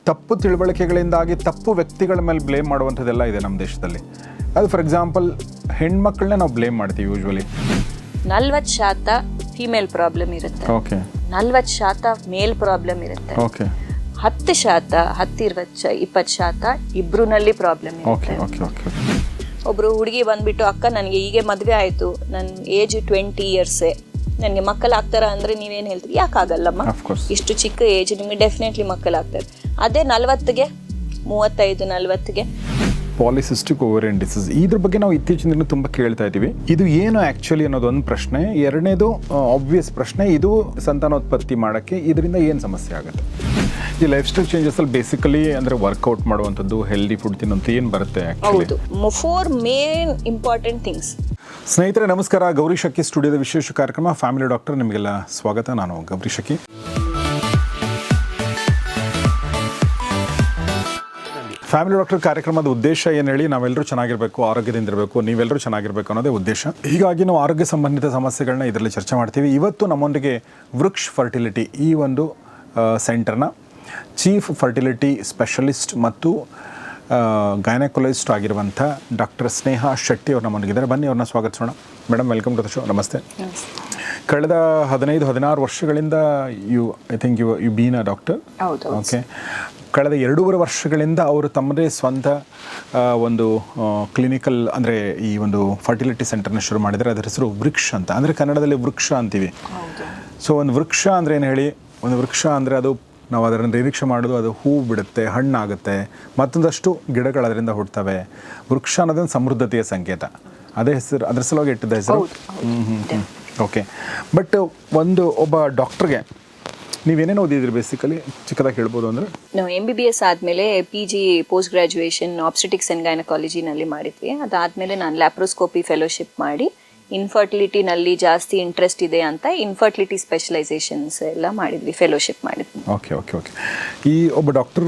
ತಪ್ಪು ತಿಳುವಳಿಕೆಗಳಿಂದಾಗಿ ತಪ್ಪು ವ್ಯಕ್ತಿಗಳ ಮೇಲೆ ಬ್ಲೇಮ್ ಮಾಡುವಂಥದ್ದೆಲ್ಲ ಇದೆ ನಮ್ಮ ದೇಶದಲ್ಲಿ. ಅದು ಫಾರ್ ಎಕ್ಸಾಂಪಲ್ ಹೆಣ್ಮಕ್ಳನ್ನ ನಾವು ಬ್ಲೇಮ್ ಮಾಡ್ತೀವಿ ಯೂಶ್ವಲಿ. 40% ಫಿಮೇಲ್ ಪ್ರಾಬ್ಲಮ್ ಇರುತ್ತೆ, ಓಕೆ. 40% ಮೇಲ್ ಪ್ರಾಬ್ಲಮ್ ಇರುತ್ತೆ, ಓಕೆ. 10%, 10-20% ಇಬ್ರುನಲ್ಲಿ ಪ್ರಾಬ್ಲಮ್ ಓಕೆ ಇರುತ್ತೆ. Okay okay. ಒಬ್ರು ಹುಡುಗಿ ಬಂದ್ಬಿಟ್ಟು, ಅಕ್ಕ ನನಗೆ ಹೀಗೆ ಮದುವೆ ಆಯಿತು, ನನ್ನ ಏಜ್ 20 ಇಯರ್ಸೇ, ನನಗೆ ಮಕ್ಕಳಾಗ್ತಾರ ಅಂದರೆ ನೀವೇನು ಹೇಳ್ತೀರಿ? ಯಾಕಾಗಲ್ಲಮ್ಮ, ಇಷ್ಟು ಚಿಕ್ಕ ಏಜ್ ನಿಮಗೆ ಡೆಫಿನೆಟ್ಲಿ ಮಕ್ಕಳಾಗ್ತಾರೆ. ಅದೇ 40ಗೆ 35-40ಗೆ ಪಾಲಿಸಿಸ್ಟಿಕ್ ಓವರಿಯನ್ ಡಿಸೀಸ್, ಇದ್ರ ಬಗ್ಗೆ ನಾವು ಇತ್ತೀಚಿನ ದಿನ ತುಂಬ ಕೇಳ್ತಾ ಇದ್ದೀವಿ. ಇದು ಏನು ಆ್ಯಕ್ಚುಲಿ ಅನ್ನೋದೊಂದು ಪ್ರಶ್ನೆ. ಎರಡನೇದು ಆಬ್ವಿಯಸ್ ಪ್ರಶ್ನೆ, ಇದು ಸಂತಾನೋತ್ಪತ್ತಿ ಮಾಡೋಕ್ಕೆ ಇದರಿಂದ ಏನು ಸಮಸ್ಯೆ ಆಗುತ್ತೆ? ಈ ಲೈಫ್ ಸ್ಟೈಲ್ ಚೇಂಜಸಲ್ಲಿ ಬೇಸಿಕಲಿ ಅಂದರೆ ವರ್ಕೌಟ್ ಮಾಡುವಂಥದ್ದು, ಹೆಲ್ದಿ ಫುಡ್ ತಿನ್ನೋಂಥ ಏನು ಬರುತ್ತೆ? ಹೌದು, 4 ಮೇನ್ ಇಂಪಾರ್ಟೆಂಟ್ ಥಿಂಗ್ಸ್. ಸ್ನೇಹಿತರೆ ನಮಸ್ಕಾರ. ಗೌರಿ ಶಕ್ಕಿ ಸ್ಟುಡಿಯೋದ ವಿಶೇಷ ಕಾರ್ಯಕ್ರಮ ಫ್ಯಾಮಿಲಿ ಡಾಕ್ಟರ್, ನಿಮಗೆಲ್ಲ ಸ್ವಾಗತ. ನಾನು ಗೌರಿ ಶಕ್ಕಿ. ಫ್ಯಾಮಿಲಿ ಡಾಕ್ಟರ್ ಕಾರ್ಯಕ್ರಮದ ಉದ್ದೇಶ ಏನು ಹೇಳಿ, ನಾವೆಲ್ಲರೂ ಚೆನ್ನಾಗಿರಬೇಕು, ಆರೋಗ್ಯದಿಂದ ಇರಬೇಕು, ನೀವೆಲ್ಲರೂ ಚೆನ್ನಾಗಿರಬೇಕು ಅನ್ನೋದೇ ಉದ್ದೇಶ. ಹೀಗಾಗಿ ನಾವು ಆರೋಗ್ಯ ಸಂಬಂಧಿತ ಸಮಸ್ಯೆಗಳನ್ನ ಇದರಲ್ಲಿ ಚರ್ಚೆ ಮಾಡ್ತೀವಿ. ಇವತ್ತು ನಮ್ಮೊಂದಿಗೆ ವೃಕ್ಷ್ ಫರ್ಟಿಲಿಟಿ ಈ ಒಂದು ಸೆಂಟರ್ನ ಚೀಫ್ ಫರ್ಟಿಲಿಟಿ ಸ್ಪೆಷಲಿಸ್ಟ್ ಮತ್ತು ಗೈನಕಾಲಜಿಸ್ಟ್ ಆಗಿರುವಂಥ ಡಾಕ್ಟರ್ ಸ್ನೇಹಾ ಶೆಟ್ಟಿ ಅವರು ನಮ್ಮೊಂದಿಗಿದ್ದಾರೆ. ಬನ್ನಿ ಅವ್ರನ್ನ ಸ್ವಾಗತಿಸೋಣ. Madam, welcome to the show. ನಮಸ್ತೆ. ಕಳೆದ 15-16 ವರ್ಷಗಳಿಂದ I think you been a doctor. Okay. ಕಳೆದ 2.5 ವರ್ಷಗಳಿಂದ ಅವರು ತಮ್ಮದೇ ಸ್ವಂತ ಒಂದು ಕ್ಲಿನಿಕಲ್ ಅಂದರೆ ಈ ಒಂದು ಫರ್ಟಿಲಿಟಿ ಸೆಂಟರ್ನ ಶುರು ಮಾಡಿದರೆ. ಅದರ ಹೆಸರು ವೃಕ್ಷ ಅಂತ, ಅಂದರೆ ಕನ್ನಡದಲ್ಲಿ ವೃಕ್ಷ ಅಂತೀವಿ. ಸೊ ಒಂದು ವೃಕ್ಷ ಅಂದರೆ ಏನು ಹೇಳಿ, ಒಂದು ವೃಕ್ಷ ಅಂದರೆ ಅದು ನಾವು ಅದನ್ನು ನಿರೀಕ್ಷೆ ಮಾಡೋದು, ಅದು ಹೂ ಬಿಡುತ್ತೆ, ಹಣ್ಣಾಗುತ್ತೆ, ಮತ್ತೊಂದಷ್ಟು ಗಿಡಗಳು ಅದರಿಂದ ಹುಡ್ತವೆ. ವೃಕ್ಷ ಅನ್ನೋದೊಂದು ಸಮೃದ್ಧತೆಯ ಸಂಕೇತ. ಅದೇ ಹೆಸರು, ಅದರ ಸಲುವಾಗಿ ಇಟ್ಟಿದ್ದ ಹೆಸರು. ಓಕೆ. ಬಟ್ ಒಬ್ಬ ಡಾಕ್ಟ್ರಿಗೆ ನೀವೇನೇನು ಓದಿದ್ರಿ ಬೇಸಿಕಲಿ, ಚಿಕ್ಕದಾಗಿ ಹೇಳ್ಬೋದು ಅಂದರೆ? ನಾವು MBBS ಆದಮೇಲೆ PG post graduation obstetrics and ಗೈನಕಾಲಜಿನಲ್ಲಿ ಮಾಡಿದ್ವಿ. ಅದಾದಮೇಲೆ ನಾನು ಲ್ಯಾಪ್ರೋಸ್ಕೋಪಿ ಫೆಲೋಶಿಪ್ ಮಾಡಿ ಇನ್ಫರ್ಟಿಲಿಟಿನಲ್ಲಿ ಜಾಸ್ತಿ ಇಂಟ್ರೆಸ್ಟ್ ಇದೆ ಅಂತ ಇನ್ಫರ್ಟಿಲಿಟಿ ಸ್ಪೆಷಲೈಸೇಷನ್ಸ್ ಎಲ್ಲ ಮಾಡಿದ್ವಿ, ಫೆಲೋಶಿಪ್ ಮಾಡಿದ್ವಿ. Okay okay okay. ಈ ಒಬ್ಬ ಡಾಕ್ಟರ್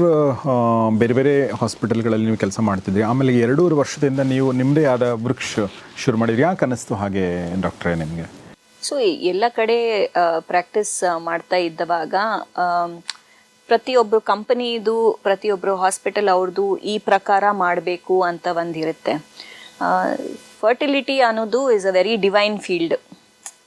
ಬೇರೆ ಬೇರೆ ಹಾಸ್ಪಿಟಲ್ಗಳಲ್ಲಿ ನೀವು ಕೆಲಸ ಮಾಡ್ತಿದ್ರಿ. ಆಮೇಲೆ 2.5 ವರ್ಷದಿಂದ ನೀವು ನಿಮ್ಮದೇ ಆದ ವೃಕ್ಷ ಶುರು ಮಾಡಿದ್ರಿ. ಯಾಕೆ ಅನ್ನಿಸ್ತು ಹಾಗೆ ಡಾಕ್ಟ್ರೇ ನಿಮಗೆ? ಸೊ ಎಲ್ಲ ಕಡೆ ಪ್ರಾಕ್ಟೀಸ್ ಮಾಡ್ತಾ ಇದ್ದವಾಗ ಪ್ರತಿಯೊಬ್ಬರು ಕಂಪನಿದು, ಪ್ರತಿಯೊಬ್ಬರು ಹಾಸ್ಪಿಟಲ್ ಅವ್ರದ್ದು ಈ ಪ್ರಕಾರ ಮಾಡಬೇಕು ಅಂತ ಒಂದಿರುತ್ತೆ. ಫರ್ಟಿಲಿಟಿ ಅನ್ನೋದು is a very divine field.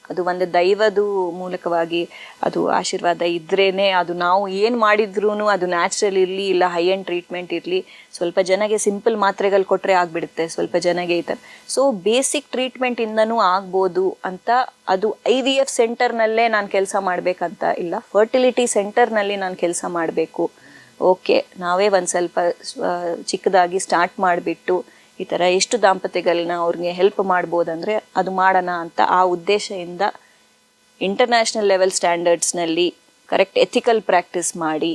ಅದು ಒಂದು ದೈವದ ಮೂಲಕವಾಗಿ ಅದು ಆಶೀರ್ವಾದ ಇದ್ರೇ ಅದು ನಾವು ಏನು ಮಾಡಿದ್ರೂ ಅದು ನ್ಯಾಚುರಲ್ ಇರಲಿ ಇಲ್ಲ ಹೈ ಎಂಡ್ ಟ್ರೀಟ್ಮೆಂಟ್ ಇರಲಿ, ಸ್ವಲ್ಪ ಜನಗೆ ಸಿಂಪಲ್ ಮಾತ್ರೆಗಳು ಕೊಟ್ಟರೆ ಆಗಿಬಿಡುತ್ತೆ, ಸ್ವಲ್ಪ ಜನಗೆ ಈ ಥರ. ಸೊ ಬೇಸಿಕ್ ಟ್ರೀಟ್ಮೆಂಟಿಂದನೂ ಆಗ್ಬೋದು ಅಂತ. ಅದು IVF ಸೆಂಟರ್ನಲ್ಲೇ ನಾನು ಕೆಲಸ ಮಾಡಬೇಕಂತ ಇಲ್ಲ, ಫರ್ಟಿಲಿಟಿ ಸೆಂಟರ್ನಲ್ಲಿ ನಾನು ಕೆಲಸ ಮಾಡಬೇಕು. ಓಕೆ, ನಾವೇ ಒಂದು ಸ್ವಲ್ಪ ಚಿಕ್ಕದಾಗಿ ಸ್ಟಾರ್ಟ್ ಮಾಡಿಬಿಟ್ಟು ಈ ಥರ ಎಷ್ಟು ದಾಂಪತ್ಯಗಳನ್ನ ಅವ್ರಿಗೆ ಹೆಲ್ಪ್ ಮಾಡ್ಬೋದಂದರೆ ಅದು ಮಾಡೋಣ ಅಂತ ಆ ಉದ್ದೇಶದಿಂದ ಇಂಟರ್ನ್ಯಾಷನಲ್ ಲೆವೆಲ್ ಸ್ಟ್ಯಾಂಡರ್ಡ್ಸ್ನಲ್ಲಿ ಕರೆಕ್ಟ್ ಎಥಿಕಲ್ ಪ್ರಾಕ್ಟೀಸ್ ಮಾಡಿ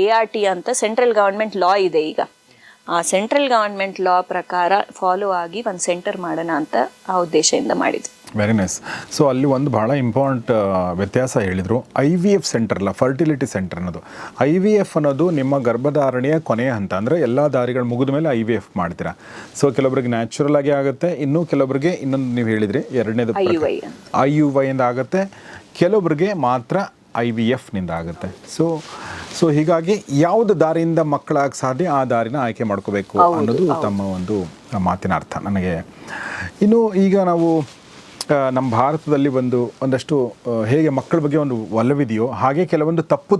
ART ಅಂತ ಸೆಂಟ್ರಲ್ ಗವರ್ಮೆಂಟ್ ಲಾ ಇದೆ ಈಗ, ಆ ಸೆಂಟ್ರಲ್ ಗವರ್ಮೆಂಟ್ ಲಾ ಪ್ರಕಾರ ಫಾಲೋ ಆಗಿ ಒಂದು ಸೆಂಟರ್ ಮಾಡೋಣ ಅಂತ ಆ ಉದ್ದೇಶದಿಂದ ಮಾಡಿದ್ವಿ. Very nice. ಸೊ ಅಲ್ಲಿ ಒಂದು ಭಾಳ ಇಂಪಾರ್ಟೆಂಟ್ ವ್ಯತ್ಯಾಸ ಹೇಳಿದರು. IVF ಸೆಂಟರ್ ಅಲ್ಲ, ಫರ್ಟಿಲಿಟಿ ಸೆಂಟರ್ ಅನ್ನೋದು. IVF ಅನ್ನೋದು ನಿಮ್ಮ ಗರ್ಭಧಾರಣೆಯ ಕೊನೆಯ ಹಂತ, ಅಂದರೆ ಎಲ್ಲ ದಾರಿಗಳು ಮುಗಿದ ಮೇಲೆ IVF ಮಾಡ್ತೀರಾ. ಸೊ ಕೆಲವೊಬ್ಬರಿಗೆ ನ್ಯಾಚುರಲ್ ಆಗಿ ಆಗುತ್ತೆ, ಇನ್ನೂ ಕೆಲವೊಬ್ಬರಿಗೆ ಇನ್ನೊಂದು ನೀವು ಹೇಳಿದ್ರಿ ಎರಡನೇದು IUI ಇಂದ ಆಗುತ್ತೆ, ಕೆಲವೊಬ್ಬರಿಗೆ ಮಾತ್ರ IVF-ನಿಂದ ಆಗುತ್ತೆ. ಸೊ ಹೀಗಾಗಿ ಯಾವುದು ದಾರಿಯಿಂದ ಮಕ್ಕಳಾಗಿ ಸಾಧ್ಯ ಆ ದಾರಿನ ಆಯ್ಕೆ ಮಾಡ್ಕೋಬೇಕು ಅನ್ನೋದು ತಮ್ಮ ಒಂದು ಮಾತಿನ ಅರ್ಥ ನನಗೆ. ಇನ್ನು ಈಗ ನಾವು ನಮ್ಮ ಭಾರತದಲ್ಲಿ ಒಂದಷ್ಟು ಹೇಗೆ ಮಕ್ಕಳ ಬಗ್ಗೆ ಒಂದು ಒಲವಿದೆಯೋ ಹಾಗೆ ಕೆಲವೊಂದು ತಪ್ಪು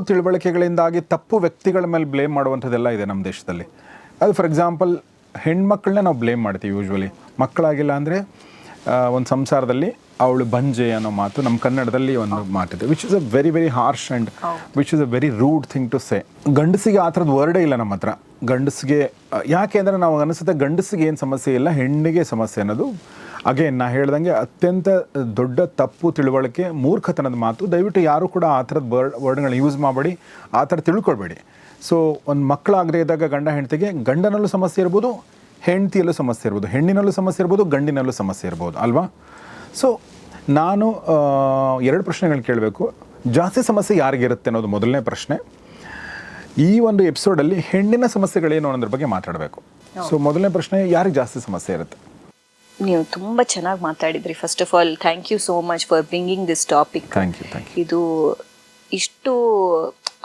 ತಿಳುವಳಿಕೆಗಳಿಂದಾಗಿ ತಪ್ಪು ವ್ಯಕ್ತಿಗಳ ಮೇಲೆ ಬ್ಲೇಮ್ ಮಾಡುವಂಥದ್ದೆಲ್ಲ ಇದೆ ನಮ್ಮ ದೇಶದಲ್ಲಿ. ಅದು ಫಾರ್ ಎಕ್ಸಾಂಪಲ್ ಹೆಣ್ಮಕ್ಳನ್ನ ನಾವು ಬ್ಲೇಮ್ ಮಾಡ್ತೀವಿ ಯೂಶ್ವಲಿ. ಮಕ್ಕಳಾಗಿಲ್ಲ ಅಂದರೆ ಒಂದು ಸಂಸಾರದಲ್ಲಿ ಅವಳು ಬಂಜೆ ಅನ್ನೋ ಮಾತು ನಮ್ಮ ಕನ್ನಡದಲ್ಲಿ ಒಂದು ಮಾತಿದೆ, which is a very very harsh and which is a very rude thing to say. ಗಂಡಸಿಗೆ ಆ ಥರದ್ದು ವರ್ಡೇ ಇಲ್ಲ ನಮ್ಮ ಹತ್ರ. ಗಂಡಸಿಗೆ ಯಾಕೆ ಅಂದರೆ ನಾವು ಅನಿಸುತ್ತೆ ಗಂಡಸಿಗೆ ಏನು ಸಮಸ್ಯೆ ಇಲ್ಲ, ಹೆಣ್ಣಿಗೆ ಸಮಸ್ಯೆ ಅನ್ನೋದು. ಅಗೇನ್ ನಾ ಹೇಳ್ದಂಗೆ ಅತ್ಯಂತ ದೊಡ್ಡ ತಪ್ಪು ತಿಳುವಳಿಕೆ, ಮೂರ್ಖತನದ ಮಾತು. ದಯವಿಟ್ಟು ಯಾರು ಕೂಡ ಆ ಥರದ ವರ್ಡ್ಗಳನ್ನ ಯೂಸ್ ಮಾಡಬೇಡಿ, ಆ ಥರ ತಿಳ್ಕೊಳ್ಬೇಡಿ. ಸೊ ಒಂದು ಮಕ್ಕಳಾಗದೇ ಇದ್ದಾಗ ಗಂಡ ಹೆಂಡತಿಗೆ ಗಂಡನಲ್ಲೂ ಸಮಸ್ಯೆ ಇರ್ಬೋದು, ಹೆಂಡತಿಯಲ್ಲೂ ಸಮಸ್ಯೆ ಇರ್ಬೋದು, ಹೆಣ್ಣಿನಲ್ಲೂ ಸಮಸ್ಯೆ ಇರ್ಬೋದು, ಗಂಡಿನಲ್ಲೂ ಸಮಸ್ಯೆ ಇರ್ಬೋದು ಅಲ್ವಾ? ಸೊ ನಾನು 2 ಪ್ರಶ್ನೆಗಳು ಕೇಳಬೇಕು. ಜಾಸ್ತಿ ಸಮಸ್ಯೆ ಯಾರಿಗಿರುತ್ತೆ ಅನ್ನೋದು ಮೊದಲನೇ ಪ್ರಶ್ನೆ. ಈ ಒಂದು ಎಪಿಸೋಡಲ್ಲಿ ಹೆಣ್ಣಿನ ಸಮಸ್ಯೆಗಳೇನು ಅನ್ನೋದ್ರ ಬಗ್ಗೆ ಮಾತಾಡಬೇಕು. ಸೊ ಮೊದಲನೇ ಪ್ರಶ್ನೆ, ಯಾರಿಗೆ ಜಾಸ್ತಿ ಸಮಸ್ಯೆ ಇರುತ್ತೆ? ನೀವು ತುಂಬ ಚೆನ್ನಾಗಿ ಮಾತಾಡಿದ್ರಿ. First of all thank you so much for bringing this topic. Thank you. ಇದು ಇಷ್ಟು